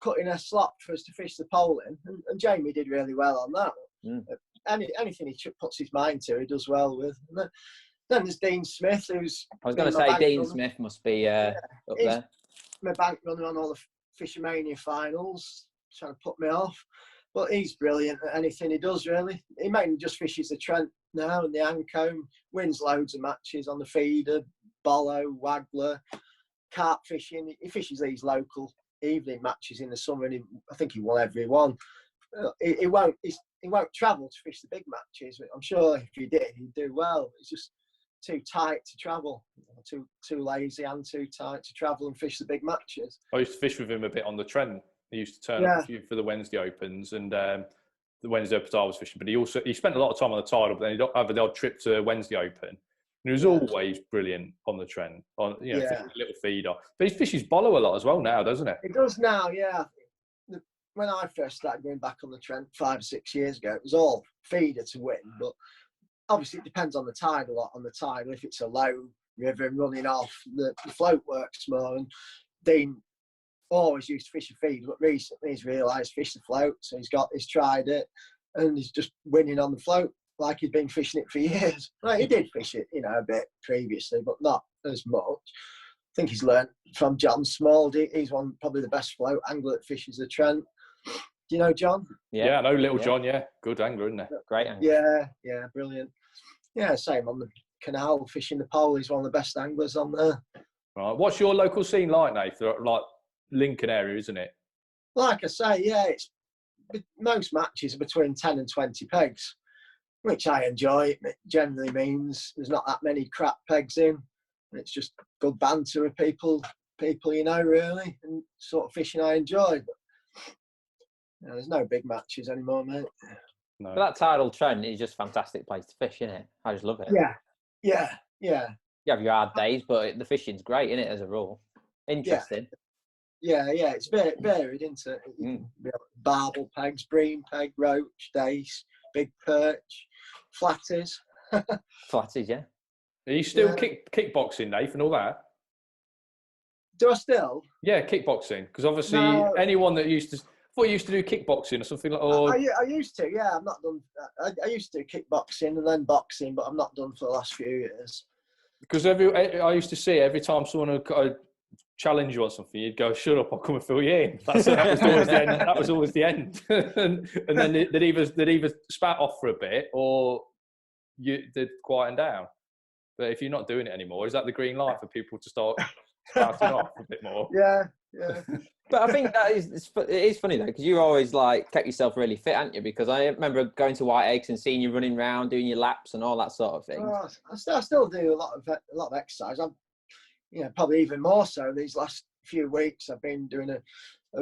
cutting a slot for us to fish the pole in. And Jamie did really well on that. Anything he puts his mind to, he does well with. And then there's Dean Smith, who's... I was going to say Dean Smith must be up there. My bank runner on all the Fishomania finals, trying to put me off. But he's brilliant at anything he does, really. He mainly just fishes the Trent now and the Ancombe, wins loads of matches on the feeder, bollo, waggler, carp fishing. He fishes these local evening matches in the summer, and I think he won every one. He won't travel to fish the big matches. I'm sure if he did, he'd do well. It's just too tight to travel, too lazy and too tight to travel and fish the big matches. I used to fish with him a bit on the Trent. He used to turn up a few for the Wednesday Opens, and the Wednesday Opens I was fishing. But he spent a lot of time on the tidal, but then he'd have the odd trip to Wednesday Open. And he was always brilliant on the Trent, on fishing a little feeder. But he fishes bollo a lot as well now, doesn't it? It does now, yeah. When I first started going back on the Trent 5 or 6 years ago, it was all feeder to win. But obviously, it depends on the tide a lot. On the tide, if it's a low river and running off, the float works more. And Dean always used to fish a feed, but recently he's realised fish the float, so he's tried it, and he's just winning on the float like he's been fishing it for years. Right, he did fish it, a bit previously, but not as much. I think he's learnt from John Small. He's probably the best float angler that fishes the Trent. Do you know John? Yeah, I know little John. Yeah, good angler, isn't he? Great angler. Yeah, brilliant. Yeah, same on the canal fishing the pole. He's one of the best anglers on there. Right. What's your local scene like, Nathan? Like Lincoln area, isn't it? Like I say, yeah, most matches are between 10 and 20 pegs, which I enjoy. It generally means there's not that many crap pegs in. It's just good banter with people, really, and sort of fishing I enjoy. But there's no big matches anymore, mate. No. But that tidal Trent is just a fantastic place to fish, isn't it? I just love it. Yeah. You have your hard days, but the fishing's great, isn't it, as a rule? Interesting. Yeah, it's varied, isn't it? Barbel pegs, bream peg, roach, dace, big perch, flatties. Flatties, yeah. Are you still kickboxing, Nathan, and all that? Do I still? Yeah, kickboxing. Because obviously anyone that used to do kickboxing or something like that. I used to, yeah. I'm not done. I used to do kickboxing and then boxing, but I'm not done for the last few years. Because I used to see every time someone challenge you on something, you'd go, "Shut up! I'll come and fill you in." That was always the end. That was always the end. and then they'd either spat off for a bit, or they'd quieten down. But if you're not doing it anymore, is that the green light for people to start spouting off a bit more? Yeah. But I think it is funny though, because you always like kept yourself really fit, haven't you? Because I remember going to White Eggs and seeing you running around, doing your laps and all that sort of thing. Oh, I still do a lot of exercise. I'm, probably even more so these last few weeks. I've been doing a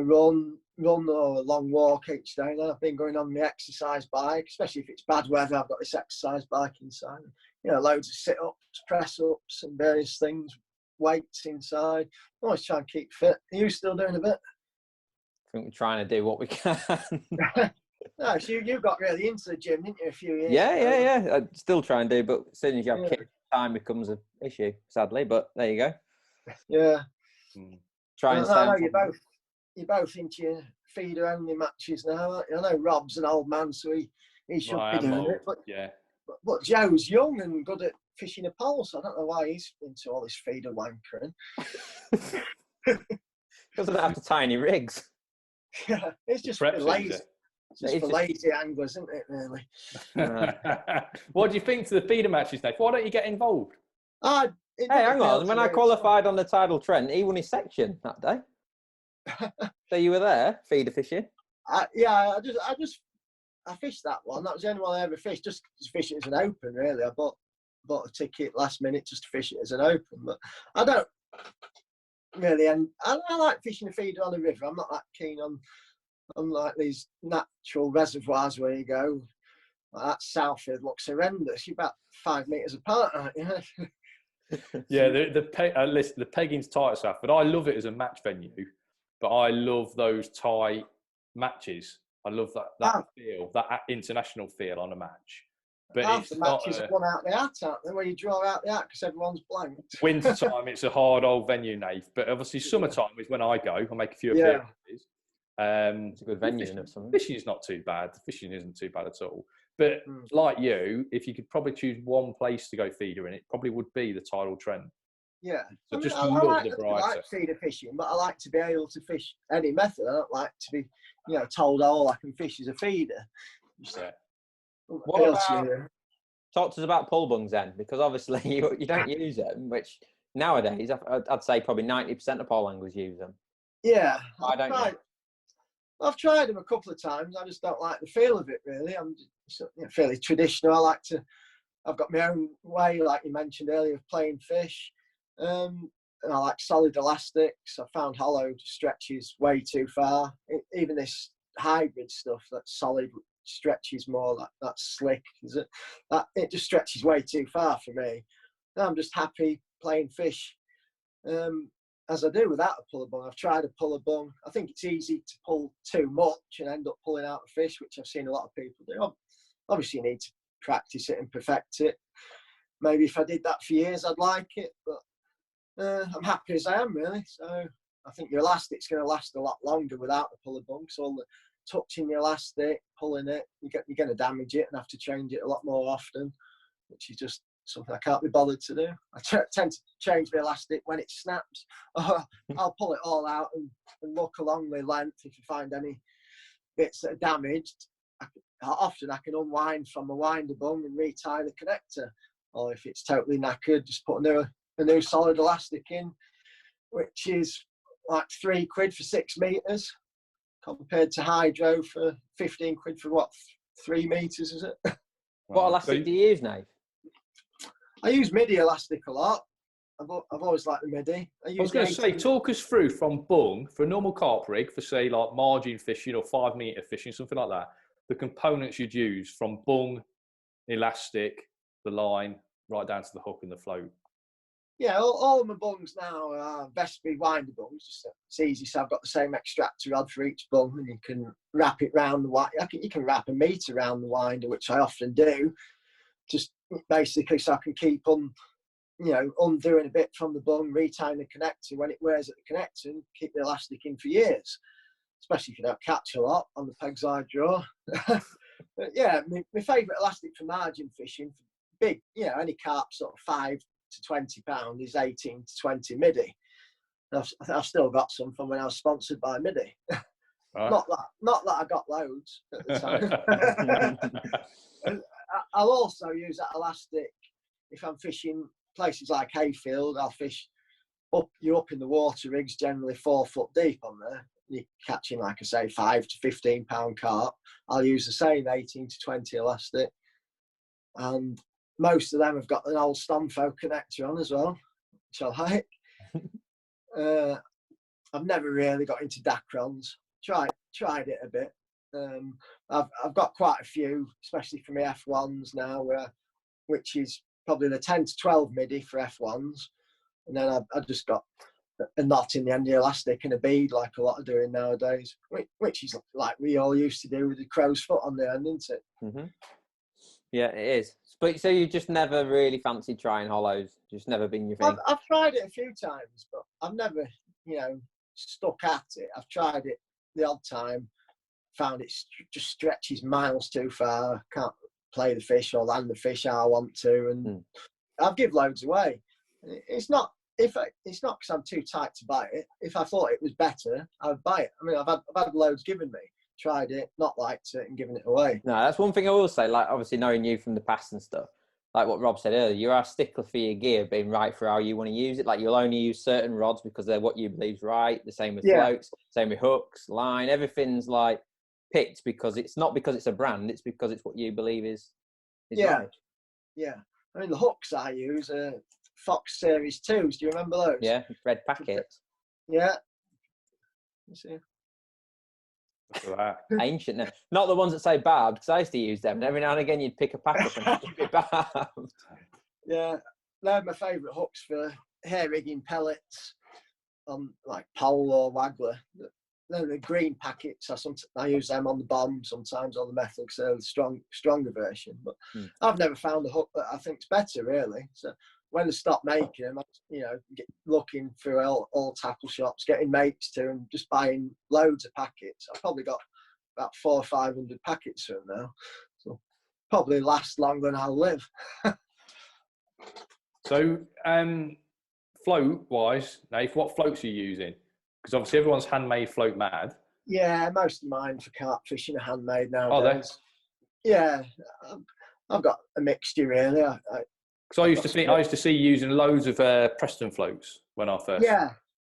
run or a long walk each day. And then I've been going on the exercise bike, especially if it's bad weather. I've got this exercise bike inside. Loads of sit-ups, press-ups, and various things, weights inside. Always try and keep fit. Are you still doing a bit? I think we're trying to do what we can. No, so you got really into the gym, didn't you, a few years ago? Yeah. I still try and do, but as soon as you have kids, time becomes an issue, sadly. But there you go. Yeah. Try and I know you're both into your feeder only matches now, aren't you? I know Rob's an old man, so he should be doing it. But Joe's young and good at fishing a pole, so I don't know why he's into all this feeder wankering. Doesn't have to tiny rigs. Yeah, it's just for lazy. It's for lazy anglers, isn't it, really? What do you think to the feeder matches, Dave? Why don't you get involved? Hey, hang on. When I qualified on the tidal Trent, he won his section that day. So you were there, feeder fishing? I fished that one. That was the only one I ever fished. Just to fish it as an open, really. I bought a ticket last minute just to fish it as an open. But I don't really, and I like fishing a feeder on a river. I'm not that keen on like these natural reservoirs where you go. Like that Southfield looks horrendous. You're about 5 meters apart, aren't you? Yeah, the pegging's tight stuff, but I love it as a match venue. But I love those tight matches. I love that feel, that international feel on a match. But half the matches are one out the hat, aren't they? Where you draw out the hat because everyone's blanked. Winter time, it's a hard old venue, Nave. But obviously, summertime is when I go. I make a few appearances. It's a good venue. Fishing is not too bad. The fishing isn't too bad at all. But like you, if you could probably choose one place to go feeder in, it probably would be the tidal Trent. Yeah. So I like feeder fishing, but I like to be able to fish any method. I don't like to be, told all I can fish is a feeder. Yeah. Talk to us about pull bungs then, because obviously you don't use them, which nowadays I'd say probably 90% of pole anglers use them. Yeah. I've tried them a couple of times. I just don't like the feel of it, really. I'm fairly traditional. I've got my own way, like you mentioned earlier, of playing fish. And I like solid elastics. I found hollow stretches way too far. Even this hybrid stuff that's solid stretches more. That's slick, is it? It just stretches way too far for me. And I'm just happy playing fish as I do without a puller bung. I've tried a puller bung. I think it's easy to pull too much and end up pulling out a fish, which I've seen a lot of people do. Obviously, you need to practice it and perfect it. Maybe if I did that for years, I'd like it, but I'm happy as I am, really. So I think your elastic's going to last a lot longer without the puller bung. So all the touching the elastic, pulling it, you're going to damage it and have to change it a lot more often, which is just something I can't be bothered to do. I tend to change the elastic when it snaps. I'll pull it all out and look along the length if you find any bits that are damaged. Often I can unwind from a winder bung and retie the connector. Or if it's totally knackered, just put a new solid elastic in, which is like £3 for 6 meters, compared to hydro for 15 quid for what, 3 meters, is it? What elastic do you use, Nate? I use midi elastic a lot. I've always liked the midi. I was going to say, talk us through from bung for a normal carp rig for say like margin fishing or 5 meter fishing, something like that. The components you'd use from bung, elastic, the line, right down to the hook and the float. Yeah, all of my bungs now are Vespi winder bungs. It's easy, so I've got the same extractor rod for each bung, and you can wrap it round the winder. You can wrap a meter around the winder, which I often do, just basically so I can keep on, undoing a bit from the bung, retying the connector when it wears at the connector, and keep the elastic in for years, especially if you don't catch a lot on the pegs I draw. But yeah, my favourite elastic for margin fishing, for big, any carp sort of 5 to 20 pound, is 18 to 20 midi. I've still got some from when I was sponsored by MIDI. Right. Not that I got loads at the time. And I'll also use that elastic if I'm fishing places like Hayfield. I'll fish you're up in the water rigs, generally 4 foot deep on there. You're catching, like I say, 5 to 15 pound carp. I'll use the same 18 to 20 elastic, and most of them have got an old Stomfo connector on as well, which I like. I've never really got into Dacrons. Tried it a bit. I've got quite a few, especially for my F1s now, which is probably the 10 to 12 MIDI for F1s, and then I've just got a knot in the end of the elastic and a bead, like a lot are doing nowadays, which is like we all used to do with the crow's foot on the end, isn't it? Mm-hmm. Yeah, it is. But so you just never really fancied trying hollows? Just never been your thing? I've tried it a few times, but I've never, stuck at it. I've tried it the odd time, found it just stretches miles too far. Can't play the fish or land the fish how I want to, and I've give loads away. It's not because I'm too tight to buy it. If I thought it was better, I would buy it. I mean, I've had loads given me, tried it, not liked it, and given it away. No, that's one thing I will say. Like, obviously knowing you from the past and stuff, like what Rob said earlier, you are a stickler for your gear being right for how you want to use it. Like, you'll only use certain rods because they're what you believe's right. The same with floats, same with hooks, line. Everything's like picked because it's not because it's a brand. It's because it's what you believe is right. Yeah. I mean, the hooks I use are Fox Series 2s. Do you remember those? Yeah, red packets. Yeah. You see. Look at that. Ancient. Not the ones that say barbed, because I used to use them. And every now and again, you'd pick a pack up and it'd be barbed. Yeah, they're my favourite hooks for hair rigging pellets on like pole or waggler. They're the green packets. I use them on the bomb sometimes, on the metal, because they're the stronger version. But I've never found a hook that I think's better, really. So when they stop making them, looking through all tackle shops, getting mates to, and just buying loads of packets. I've probably got about 400 or 500 packets of them now. So probably last longer than I'll live. So, float-wise, Nath, what floats are you using? Because obviously everyone's handmade float mad. Yeah, most of mine for carp fishing are handmade nowadays. Oh, they? Yeah, I've got a mixture really. Because I used to see you using loads of Preston floats when I first. Yeah,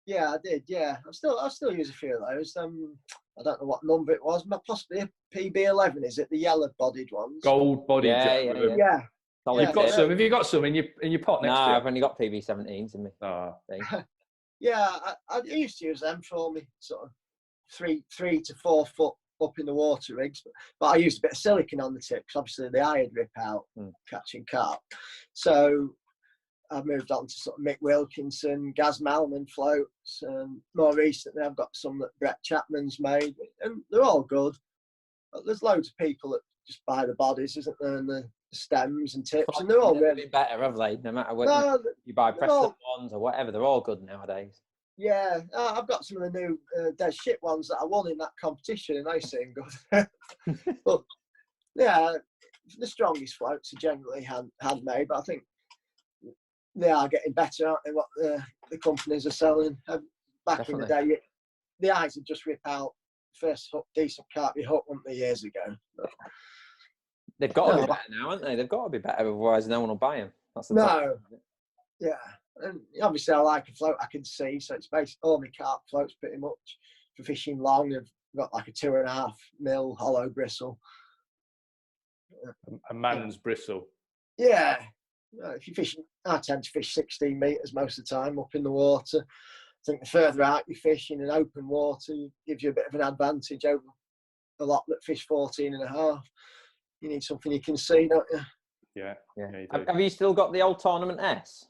I did. Yeah, I still use a few of those. I don't know what number it was, but possibly a PB11. Is it the yellow-bodied ones? Gold bodied. Yeah. You've got some. Have you got some in your pot next to you? No, I've only got PB17s in me. Oh. Yeah, I used to use them for me, sort of 3 to 4 foot up in the water rigs, but I used a bit of silicone on the tip because obviously the eye would rip out catching carp. So I've moved on to sort of Mick Wilkinson, Gaz Malman floats, and more recently I've got some that Brett Chapman's made, and they're all good. But there's loads of people that just buy the bodies, isn't there, and the stems and tips, and they're all really better, have they? No matter what you buy, Preston ones or whatever, they're all good nowadays. Yeah, I've got some of the new dead shit ones that I won in that competition, and they seem good. But yeah, the strongest floats are generally handmade, but I think they are getting better, aren't they? What the companies are selling. Back in the day, the eyes would just rip out. First hook, decent carp you hook, weren't they, years ago? But they've got to be better now, haven't they? They've got to be better, otherwise no one will buy them. That's the problem. Yeah. And obviously I like a float I can see, so it's basically all my carp floats pretty much for fishing long. I've got like a 2.5 mil hollow bristle. A man's bristle. Yeah. If you're fishing, I tend to fish 16 metres most of the time up in the water. I think the further out you fish in an open water, it gives you a bit of an advantage over a lot that fish 14.5. You need something you can see, don't you? Yeah. You have you still got the old Tournament S?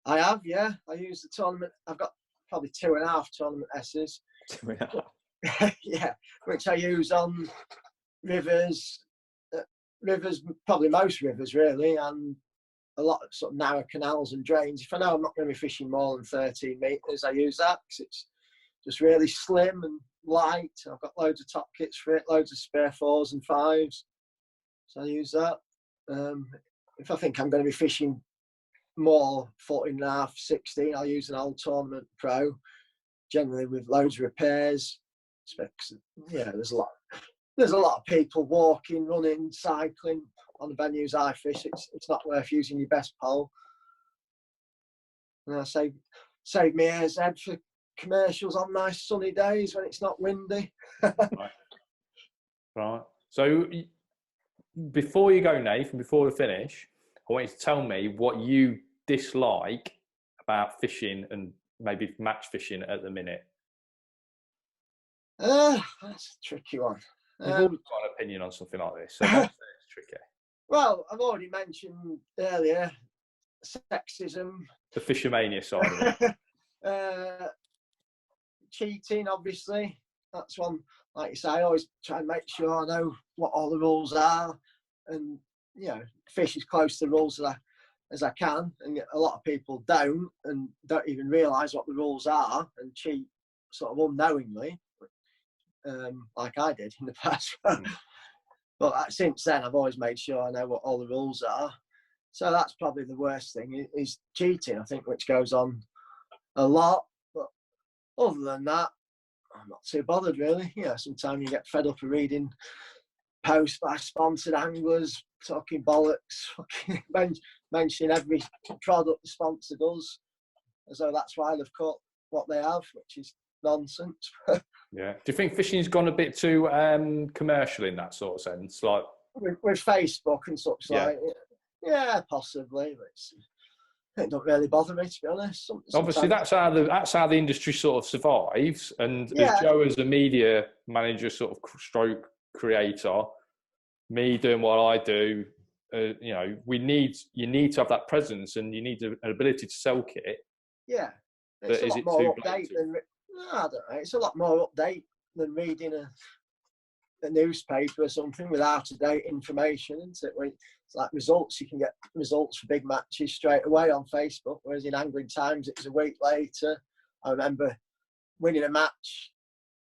I have, yeah. I use the tournament. I've got probably 2.5 Tournament S's. 2.5. Yeah, which I use on rivers, probably most rivers really, and a lot of sort of narrow canals and drains. If I know I'm not going to be fishing more than 13 metres, I use that because it's just really slim and light. I've got loads of top kits for it, loads of spare 4s and 5s. So I use that. If I think I'm going to be fishing more 14.5, 16. I'll use an old Tournament Pro, generally with loads of repairs. Yeah, there's a lot of people walking, running, cycling on the venues I fish. It's not worth using your best pole. And I save me hair's head for commercials on nice sunny days when it's not windy. Right. So before you go, Nathan, before we finish, I want you to tell me what you dislike about fishing and maybe match fishing at the minute. That's a tricky one. You've always got an opinion on something like this, so don't say it's tricky. Well, I've already mentioned earlier sexism. The Fishomania side of it. Cheating, obviously. That's one, like you say, I always try and make sure I know what all the rules are and, you know, fish as close to the rules as I can. And a lot of people don't and don't even realise what the rules are and cheat sort of unknowingly, like I did in the past. But since then, I've always made sure I know what all the rules are. So that's probably the worst thing is cheating, I think, which goes on a lot. But other than that, I'm not too bothered, really. Yeah, sometimes you get fed up of reading posts by sponsored anglers talking bollocks, mentioning every product the sponsor does, as though that's why they've caught what they have, which is nonsense. Yeah. Do you think fishing's gone a bit too commercial in that sort of sense? Like with Facebook and such like it? Yeah, possibly. But it don't really bother me, to be honest. Obviously, that's how the industry sort of survives. And as Joe, as a media manager, sort of stroke creator, me doing what I do, you know, you need to have that presence and you need an ability to sell kit. Yeah, it's a lot more update than I don't know. It's a lot more update than reading a newspaper or something with out-of-date information, isn't it? It's like results, you can get results for big matches straight away on Facebook, whereas in Angling Times it was a week later. I remember winning a match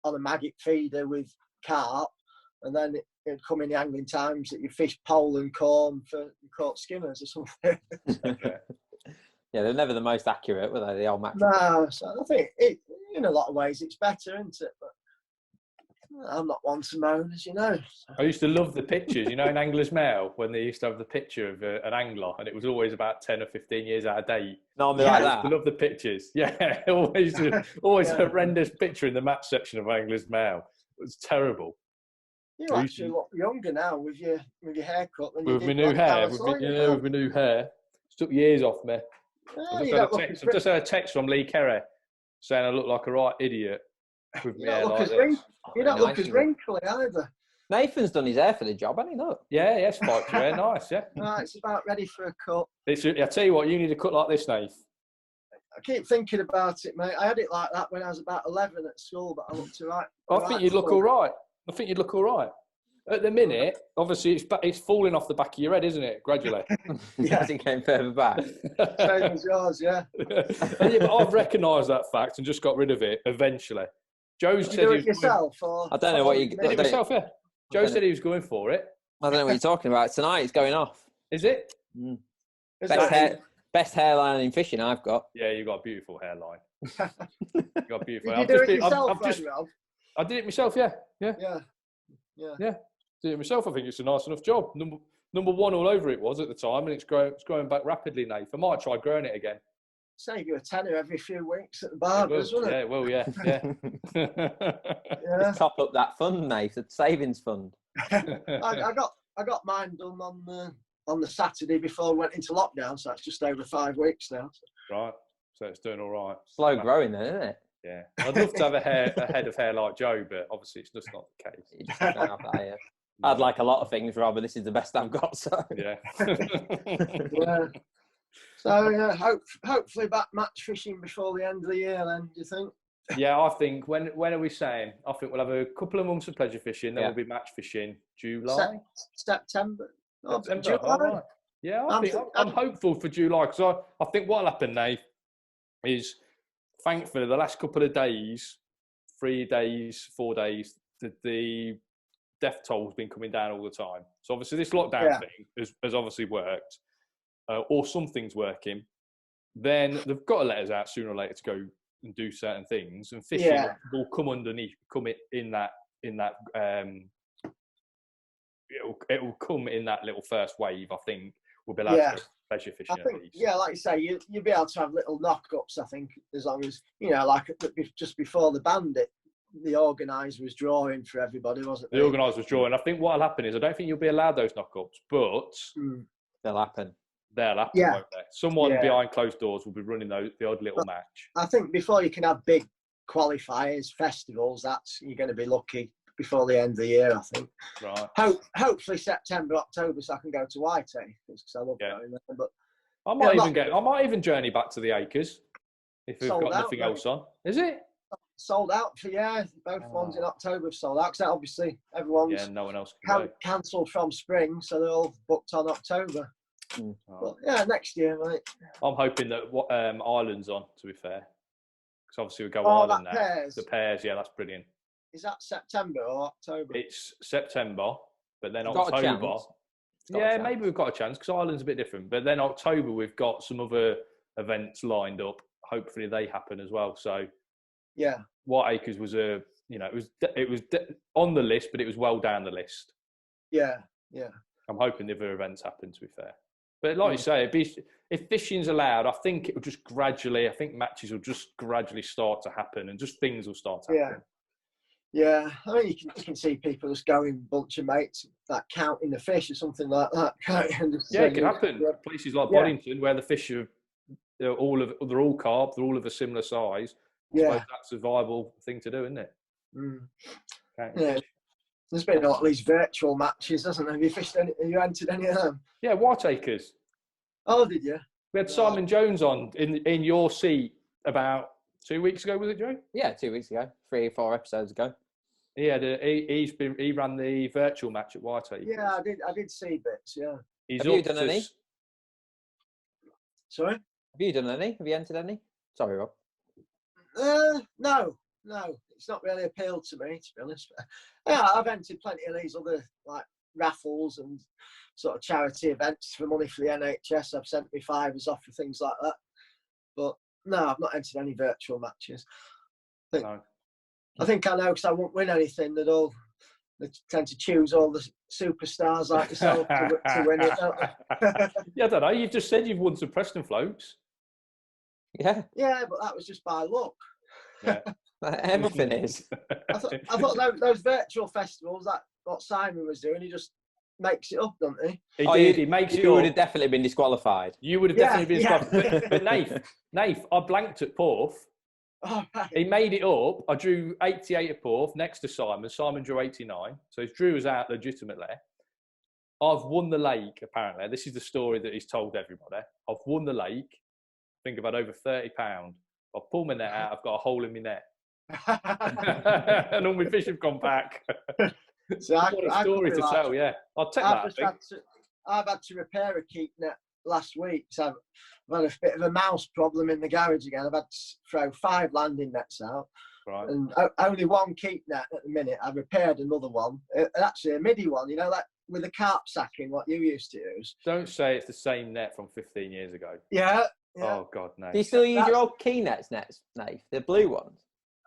on a maggot feeder with carp, and then it'd come in the Angling Times that you fished pole and corn for caught skimmers or something. Yeah, they're never the most accurate, were they? The old match. No, so I think in a lot of ways it's better, isn't it? But I'm not one to moan, as you know. I used to love the pictures, you know, in Angler's Mail, when they used to have the picture of an angler, and it was always about 10 or 15 years out of date. Normally like that. I love the pictures. Yeah, always a horrendous picture in the match section of Angler's Mail. It was terrible. You actually look younger now with your haircut. With my new hair, with my new hair. It took years off me. I've just had a text from Lee Kerry saying I look like a right idiot with my hair like this. You don't look as wrinkly either. Nathan's done his hair for the job, hasn't he? Look. Yeah, spiked your hair, nice, yeah. It's about ready for a cut. I tell you what, you need a cut like this, Nath. I keep thinking about it, mate. I had it like that when I was about 11 at school, but I looked right. I think you'd look all right. At the minute, obviously, it's falling off the back of your head, isn't it? Gradually. As it came further back. Same as yours, yeah. But I've recognised that fact and just got rid of it eventually. Joe said he was yourself, or I don't know what you did it myself. Yeah, Joe said he was going for it. I don't know what you're talking about. Tonight it's going off. Is it? Mm. Best hairline in fishing I've got. Yeah, you've got a beautiful hairline. You got beautiful. Did you do it yourself, Rob? I did it myself. Yeah. Did it myself. I think it's a nice enough job. Number one all over it was at the time, and it's growing back rapidly, Nate. I might try growing it again. Save you a tenner every few weeks at the barbers, wouldn't it? Yeah, it will, yeah. Just top up that fund, Nate, the savings fund. I got mine done on the Saturday before we went into lockdown, so it's just over 5 weeks now. Right, so it's doing all right. Slow growing then, isn't it? Yeah, I'd love to have a head of hair like Joe, but obviously it's just not the case. You just don't have that here. I'd like a lot of things, Rob, but this is the best I've got. So yeah. Yeah. So yeah, hopefully back match fishing before the end of the year. Then, do you think? Yeah, I think when are we saying? I think we'll have a couple of months of pleasure fishing. Then we'll be match fishing July, September. July. Right. Yeah, I'm hopeful for July because I think what'll happen, Nate, is thankfully the last couple of days, 3 days, 4 days, the death toll's been coming down all the time. So obviously this lockdown thing has obviously worked, or something's working. then they've got to let us out sooner or later to go and do certain things, and fishing will come underneath, in that. It will come in that little first wave. I think we'll be allowed to go pleasure fishing. I think, like you say, you'll be able to have little knock-ups. I think as long as like just before the bandit, the organiser was drawing for everybody, wasn't it? The organiser was drawing. I think what'll happen is I don't think you'll be allowed those knock-ups, but they'll happen. They'll happen, won't they? Someone behind closed doors will be running the odd little match. I think before you can have big qualifiers, festivals, you're going to be lucky before the end of the year, I think. Right. Hopefully September, October, so I can go to Whitey because I love going there. But I might even journey back to the Acres if we've got nothing else on. Is it? Sold out for both ones in October have sold out because obviously everyone's no one else can cancelled from spring, so they're all booked on October. But next year, mate. I'm hoping that Ireland's on. To be fair, because obviously we go Ireland now. Pairs. The pairs, that's brilliant. Is that September or October? It's September, but then October. Maybe we've got a chance because Ireland's a bit different. But then October we've got some other events lined up. Hopefully they happen as well. So White Acres was it was on the list, but it was well down the list. Yeah. I'm hoping the other events happen. To be fair. But like you say, if fishing's allowed, I think it will just gradually. I think matches will just gradually start to happen, and just things will start to happen. Yeah. I mean, you can see people just going bunch of mates, like counting the fish or something like that. It can happen. Places like Boddington, where the fish they're all carp, they're all of a similar size. I suppose that's a viable thing to do, isn't it? There's been all these virtual matches, hasn't there? Have you fished any? Have you entered any of them? Yeah, White Acres. Oh, did you? We had Simon Jones on in your seat about 2 weeks ago, was it, Joe? Yeah, 2 weeks ago, 3 or 4 episodes ago. He ran the virtual match at White Acres. Yeah, I did see bits. Yeah. Have you done any? Sorry. Have you done any? Have you entered any? Sorry, Rob. No, it's not really appealed to me, to be honest. I've entered plenty of these other like raffles and sort of charity events for money for the NHS. I've sent me fivers off for things like that, but no, I've not entered any virtual matches. I think I know because I won't win anything. They tend to choose all the superstars like yourself to win it, don't they? I don't know. You've just said you've won some Preston floats. Yeah, but that was just by luck. Yeah. Everything is. I thought those virtual festivals, that what Simon was doing, he just makes it up, doesn't he? He makes it up. You would have definitely been disqualified. You would have definitely been disqualified. But Nath, I blanked at Porth. Oh, right. He made it up. I drew 88 at Porth next to Simon. Simon drew 89. So he drew us out legitimately. I've won the lake, apparently. This is the story that he's told everybody. I've won the lake. I think I've had over £30. I've pulled my net out. I've got a hole in my net. And all my fish have gone back. So what a story to tell, yeah. I'll take that. I've had to repair a keep net last week. So I've had a bit of a mouse problem in the garage again. I've had to throw 5 landing nets out. Right. And only one keep net at the minute. I've repaired another one. Actually, a midi one, like with a carp sacking, what you used to use. Don't say it's the same net from 15 years ago. Yeah. Oh, God, no. Do you still use your old key nets, Nate? The blue ones?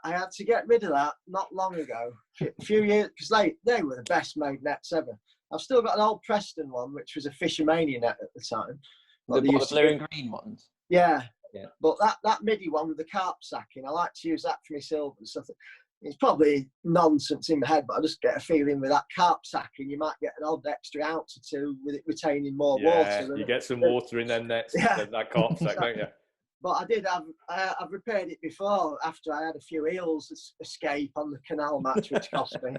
I had to get rid of that not long ago. A few years, because they were the best made nets ever. I've still got an old Preston one, which was a Fishomania net at the time. The blue and green ones? Yeah. But that midi one with the carp sacking, I like to use that for my silver and stuff. It's probably nonsense in my head, but I just get a feeling with that carp sacking, you might get an odd extra ounce or two with it retaining more water. You get some water in them nets than that carp sack, don't you? But I've repaired it before after I had a few eels escape on the canal match, which cost me.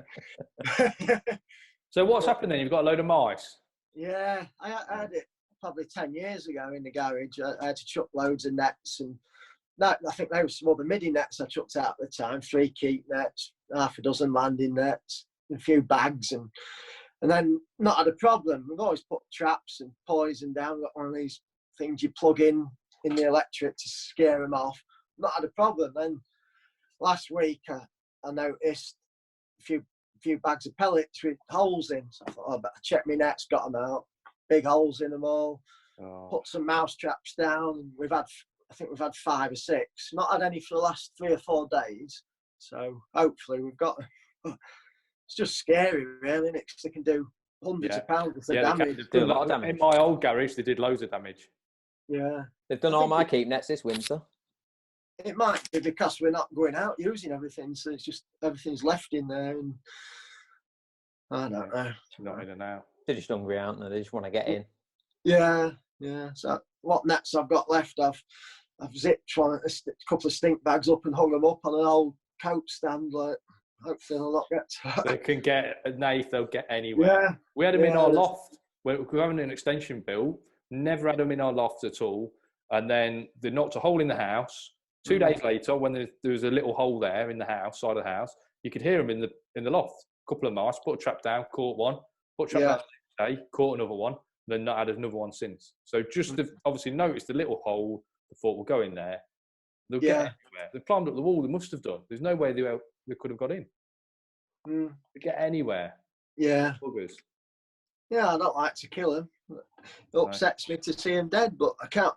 So what's happened then? You've got a load of mice? Yeah, I had it probably 10 years ago in the garage. I had to chuck loads of nets, and I think there was some other midi nets I chucked out at the time, 3 keep nets, half a dozen landing nets, a few bags, and then not had a problem. We've always put traps and poison down, got one of these things you plug in the electric to scare them off. Not had a problem. Then last week I noticed a few bags of pellets with holes in. So I thought, I better check my nets, got them out. Big holes in them all. Put some mouse traps down. We've had I think we've had 5 or 6. Not had any for the last 3 or 4 days. So hopefully we've got. It's just scary, really, because they can do hundreds of pounds of damage. Do a lot of damage. In my old garage, they did loads of damage. Yeah, they've done all my keep nets this winter. It might be because we're not going out using everything, so it's just everything's left in there, and I don't know. Not in and out. They're just hungry, aren't they? They just want to get in. Yeah. So what nets I've got left, I've zipped a couple of stink bags up and hung them up on an old coat stand. Like, hopefully they'll not get to that. They can get a knife. They'll get anywhere. Yeah. We had them in our loft. We're having an extension built. Never had them in our loft at all. And then they knocked a hole in the house. 2 days later, when there was a little hole there in the house, side of the house, you could hear them in the loft. A couple of mice, put a trap down, caught one, put a trap down the next day, caught another one, then not had another one since. So just to obviously noticed the little hole, the thought will go in there. They'll get anywhere. They climbed up the wall. They must have done. There's no way they could have got in. They get anywhere. Yeah. Buggers. Yeah, I don't like to kill them. It upsets me to see them dead, but I can't.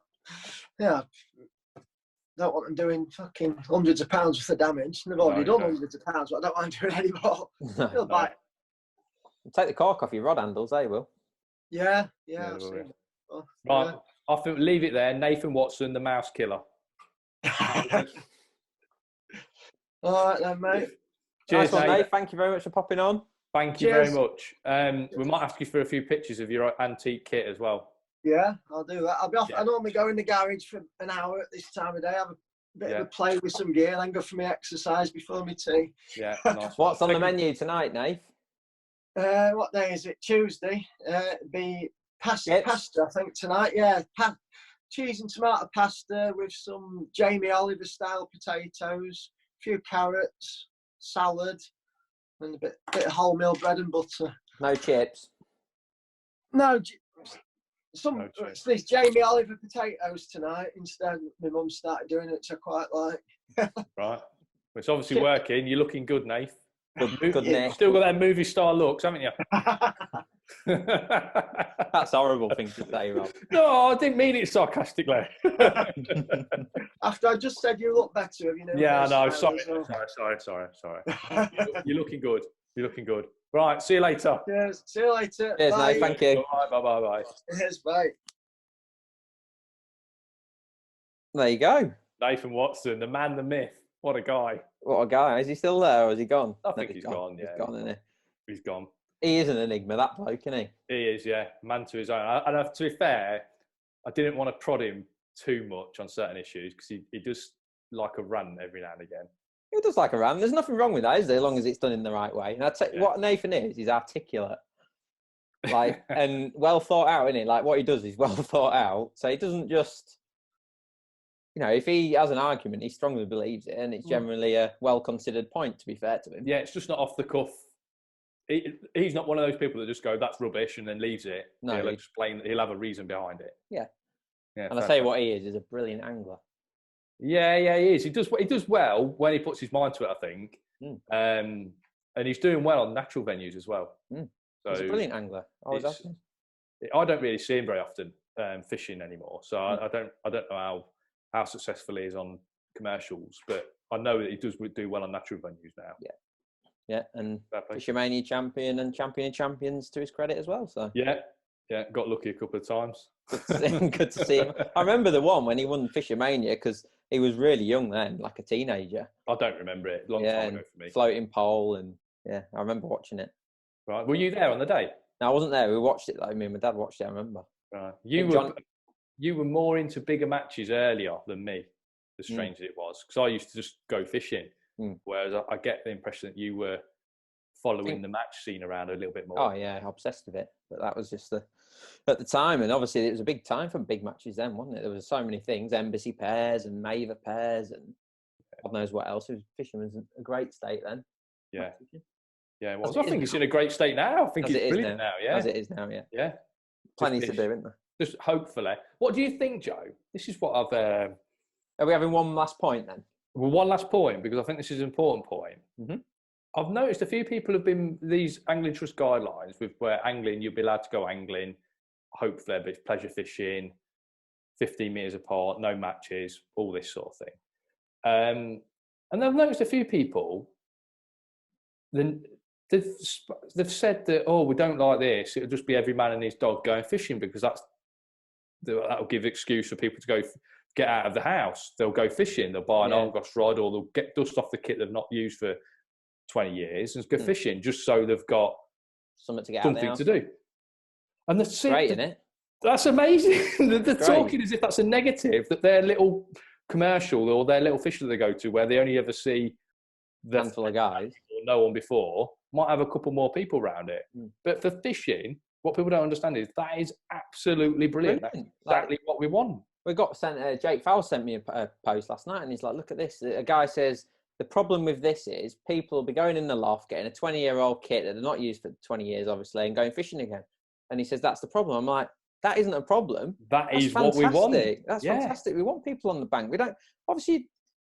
Yeah. Don't want them doing fucking hundreds of pounds worth of damage. They've already done hundreds of pounds, but I don't mind doing any more. They'll bite. Take the cork off your rod handles, they will. Yeah. Right, I think leave it there. Nathan Watson, the mouse killer. All right then, mate. Cheers, Nate. Thank you very much for popping on. Thank you very much. We might ask you for a few pictures of your antique kit as well. Yeah, I'll do that. I'll be off. I normally go in the garage for an hour at this time of day. Have a bit of a play with some gear, then go for my exercise before my tea. Yeah, nice. What's on the menu tonight, Nate? What day is it? Tuesday. It'd be pasta, I think, tonight. Yeah, cheese and tomato pasta with some Jamie Oliver style potatoes, a few carrots, salad, and a bit of wholemeal bread and butter. No chips. No. These Jamie Oliver potatoes tonight instead. My mum started doing it, so I quite like. Right. It's obviously working. You're looking good, Nath. Good Nick. Still got that movie star looks, haven't you? That's a horrible thing to say, Rob. No, I didn't mean it sarcastically. After I just said you look better, have you know? Yeah, no, sorry. You're looking good. You're looking good. Right, see you later. Cheers. See you later. Cheers, bye. Nate. Thank you. Bye. Cheers, bye. There you go. Nathan Watson, the man, the myth. What a guy. What a guy. Is he still there or is he gone? I think he's gone, yeah. He's gone, isn't he? He's gone. He is an enigma, that bloke, isn't he? He is, yeah. Man to his own. And to be fair, I didn't want to prod him too much on certain issues because he does like a rant every now and again. He does like a rant. There's nothing wrong with that, is there? As long as it's done in the right way. And I'd say what Nathan is, he's articulate. Like, and well thought out, isn't he? Like, what he does is well thought out. So he doesn't just, you know, if he has an argument, he strongly believes it, and it's generally a well-considered point, to be fair to him. Yeah, it's just not off the cuff. He's not one of those people that just go, that's rubbish, and then leaves it. No, he'll explain, he'll have a reason behind it. Yeah. Yeah. And I tell you what he is a brilliant angler. Yeah, he is. He does well when he puts his mind to it, I think. And he's doing well on natural venues as well. So he's a brilliant angler. I don't really see him very often fishing anymore, so I don't know how successful he is on commercials, but I know that he does do well on natural venues now. Yeah, and Fishomania champion and champion of champions to his credit as well. So yeah, got lucky a couple of times. Good to see him. I remember the one when he won Fishomania because he was really young then, like a teenager. I don't remember it. Long time ago for me. Floating pole, and I remember watching it. Right, were you there on the day? No, I wasn't there. We watched it though. Me and my dad watched it. I remember. Right, you were more into bigger matches earlier than me. As strange as it was, because I used to just go fishing, whereas I get the impression that you were following the match scene around a little bit more. Oh yeah, obsessed with it. But that was just at the time, and obviously it was a big time for big matches then, wasn't it? There was so many things: embassy pairs and Maver pairs, and God knows what else. It was fishing was a great state then. Yeah. Yeah, it was. I think it's in a great state now. I think it's brilliant now. Yeah, as it is now. Yeah. Yeah. Plenty to do, isn't there? Just hopefully. What do you think, Joe? This is what I've. Are we having one last point then? Well, one last point, because I think this is an important point. I've noticed a few people have been these angling trust guidelines with where angling, you'll be allowed to go angling, hopefully a bit of pleasure fishing, 15 metres apart, no matches, all this sort of thing. And I've noticed a few people, then they've said that, oh, we don't like this. It'll just be every man and his dog going fishing, because that'll give excuse for people to go get out of the house. They'll go fishing. They'll buy an Argos rod, or they'll get dust off the kit they've not used for 20 years and go fishing, just so they've got something to get something out to do. And that's great, isn't it? That's amazing. They're talking as if that's a negative, that their little commercial or their little fish that they go to, where they only ever see the handful of guys or no one before, might have a couple more people around it. But for fishing, what people don't understand is that is absolutely brilliant. That's exactly what we want. We got sent. Jake Fowles sent me a post last night, and he's like, "Look at this." A guy says the problem with this is people will be going in the loft, getting a 20-year-old kit that they're not used for 20 years, obviously, and going fishing again. And he says that's the problem. I'm like, that isn't a problem. That's what we want. That's fantastic. We want people on the bank. We don't, obviously,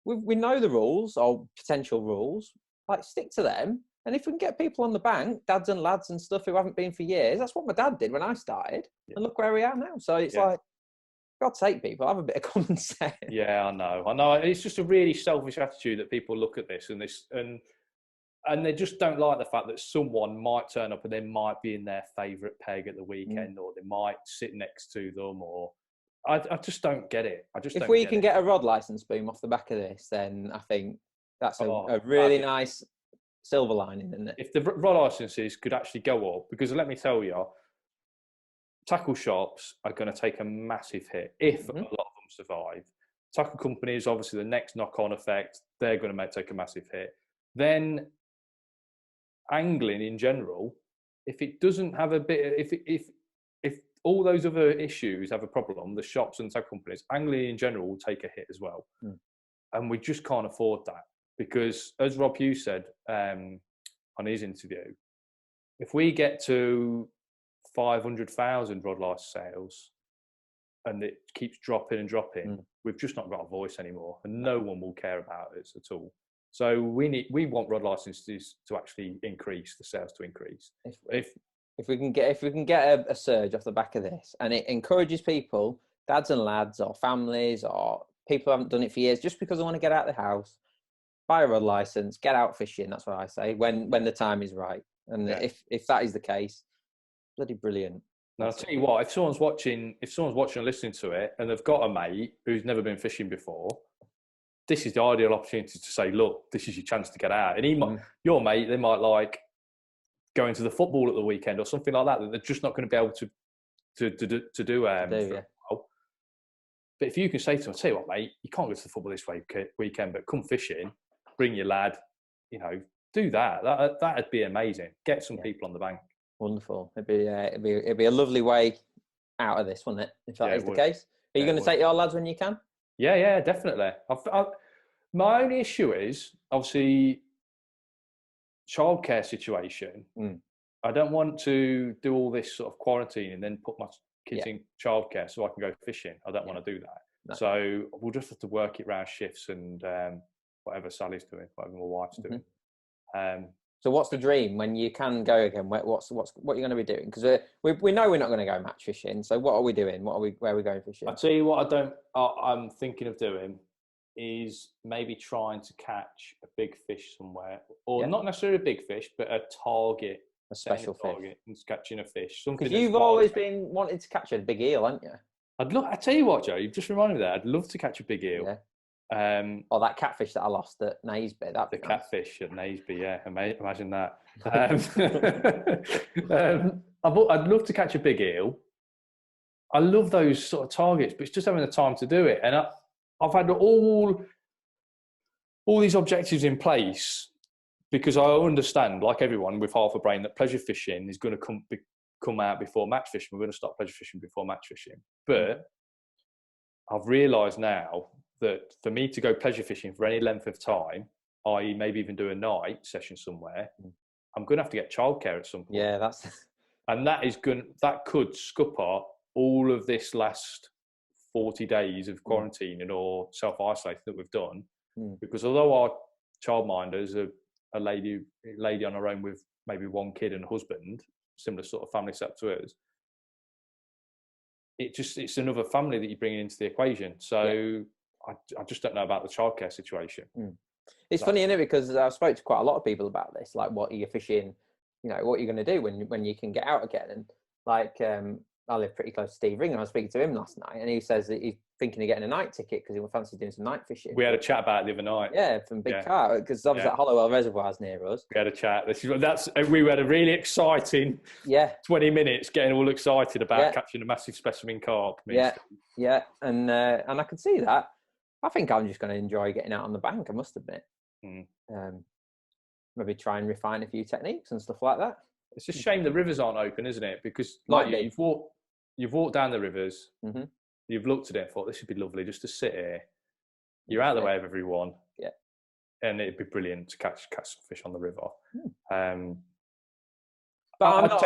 we know the rules or potential rules. Like, stick to them. And if we can get people on the bank, dads and lads and stuff who haven't been for years, that's what my dad did when I started. And look where we are now. So it's like, God's sake, people, have a bit of common sense. Yeah, I know. It's just a really selfish attitude that people look at this and they just don't like the fact that someone might turn up and they might be in their favourite peg at the weekend, or they might sit next to them, or I just don't get it. If we can get a rod license boom off the back of this, then I think that's a really nice silver lining, isn't it? If the rod licenses could actually go up, because let me tell you, tackle shops are going to take a massive hit if a lot of them survive. Tackle companies, obviously, the next knock-on effect, they're going to take a massive hit. Then angling in general, if it doesn't have a bit, if all those other issues have a problem, the shops and tackle companies, angling in general will take a hit as well. And we just can't afford that, because as Rob Hughes said on his interview, if we get to 500,000 rod license sales and it keeps dropping and dropping, we've just not got a voice anymore, and no one will care about us at all. So we want rod licenses to actually increase, the sales to increase. If we can get a surge off the back of this, and it encourages people, dads and lads or families or people who haven't done it for years, just because they want to get out of the house, buy a rod license, get out fishing. That's what I say, when the time is right. And if that is the case, bloody brilliant. Now, I'll tell you what, if someone's watching and listening to it, and they've got a mate who's never been fishing before, this is the ideal opportunity to say, look, this is your chance to get out. And your mate, they might like going to the football at the weekend or something like that they're just not going to be able to do for a while. But if you can say to them, tell you what, mate, you can't go to the football this weekend, but come fishing, bring your lad, do that. That'd be amazing. Get some people on the bank. Wonderful. It'd be a lovely way out of this, wouldn't it? If that is the case. Are you going to take your lads when you can? Yeah, definitely. My only issue is obviously childcare situation. I don't want to do all this sort of quarantine and then put my kids in childcare so I can go fishing. I don't want to do that. No. So we'll just have to work it around shifts and whatever Sally's doing, whatever my wife's doing. So what's the dream when you can go again? What are you going to be doing? Because we know we're not going to go match fishing. So what are we doing? Where are we going fishing? I'll tell you what I'm thinking of doing is maybe trying to catch a big fish somewhere, or not necessarily a big fish, but a target, a special target, and catching a fish. Because you've always been wanting to catch a big eel, haven't you? I tell you what, Joe, you've just reminded me that I'd love to catch a big eel. Yeah. Or that catfish that I lost at Naisby. Catfish at Naisby, yeah. Imagine that. I'd love to catch a big eel. I love those sort of targets, but it's just having the time to do it. And I've had all these objectives in place because I understand, like everyone with half a brain, that pleasure fishing is going to come out before match fishing. We're going to stop pleasure fishing before match fishing. But I've realised now that for me to go pleasure fishing for any length of time, i.e. maybe even do a night session somewhere, I'm going to have to get childcare at some point. Yeah, and that could scupper all of this last 40 days of quarantining or self-isolating that we've done. Because although our childminders are a lady on her own with maybe one kid and a husband, similar sort of family setup to us, it's another family that you're bringing into the equation. So I just don't know about the childcare situation. It's funny, isn't it? Because I've spoke to quite a lot of people about this. Like, what are you fishing? You know, what are you going to do when you can get out again? And like, I live pretty close to Steve Ring, and I was speaking to him last night, and he says that he's thinking of getting a night ticket because he fancies doing some night fishing. We had a chat about it the other night. Yeah, from Big Car, because obviously that Hollowell Reservoir's near us. We had a chat. We had a really exciting 20 minutes, getting all excited about catching a massive specimen carp. And I can see that. I think I'm just going to enjoy getting out on the bank, I must admit. Maybe try and refine a few techniques and stuff like that. It's a shame the rivers aren't open, isn't it? Because you've walked down the rivers, you've looked at it and thought, this would be lovely just to sit here. You're out of the way of everyone. Yeah. And it'd be brilliant to catch some fish on the river. But I'll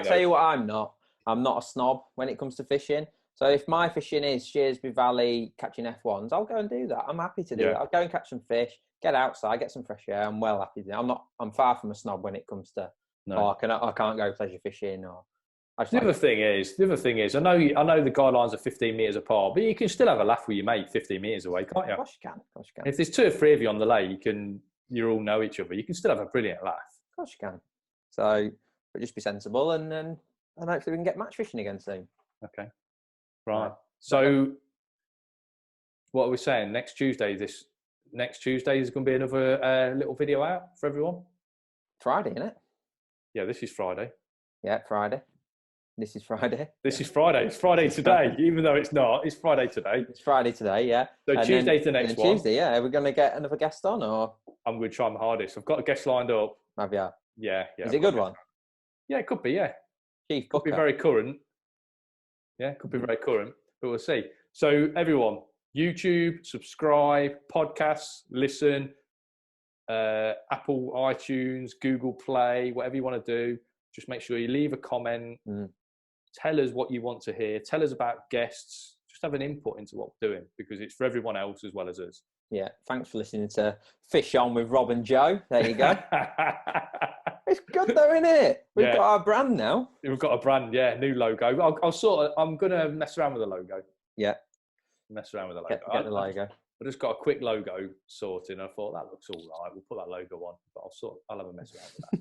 tell you what, I'm not a snob when it comes to fishing. So if my fishing is Shearsby Valley catching F1s, I'll go and do that. I'm happy to do that. I'll go and catch some fish, get outside, get some fresh air. I'm well happy to do that. I'm far from a snob when it comes to I can't go pleasure fishing or. The other thing is, I know the guidelines are 15 metres apart, but you can still have a laugh with your mate 15 metres away, can't you? Of course you can. If there's 2 or 3 of you on the lake and you all know each other, you can still have a brilliant laugh. Of course you can. So, but just be sensible and hopefully we can get match fishing again soon. Okay. Right. So, what are we saying? Next Tuesday is going to be another little video out for everyone. Friday, isn't it? Yeah, this is Friday. Yeah, Friday. This is Friday. This is Friday. It's Friday today, even though it's not. It's Friday today. It's Friday today, yeah. So Tuesday's the next one. Tuesday, yeah. Are we going to get another guest on, or? I'm going to try my hardest. I've got a guest lined up. Have you? Yeah. Is it a good one? Yeah, it could be, yeah. Chief Could be very current. Yeah, could be very current, but we'll see. So everyone, YouTube, subscribe, podcasts, listen, Apple, iTunes, Google Play, whatever you want to do. Just make sure you leave a comment. Tell us what you want to hear. Tell us about guests. Just have an input into what we're doing because it's for everyone else as well as us. Yeah. Thanks for listening to Fish On with Rob and Joe. There you go. It's good though, isn't it? We've got our brand now. We've got a brand, new logo. I'm going to mess around with the logo. Yeah. Mess around with the logo. Get the logo. I just got a quick logo sorted and I thought that looks all right. We'll put that logo on, but I'll have a mess around with that.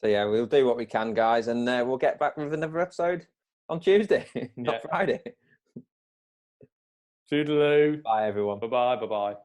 So yeah, we'll do what we can, guys, and we'll get back with another episode on Tuesday, not Friday. Toodaloo. Bye, everyone. Bye-bye. Bye-bye.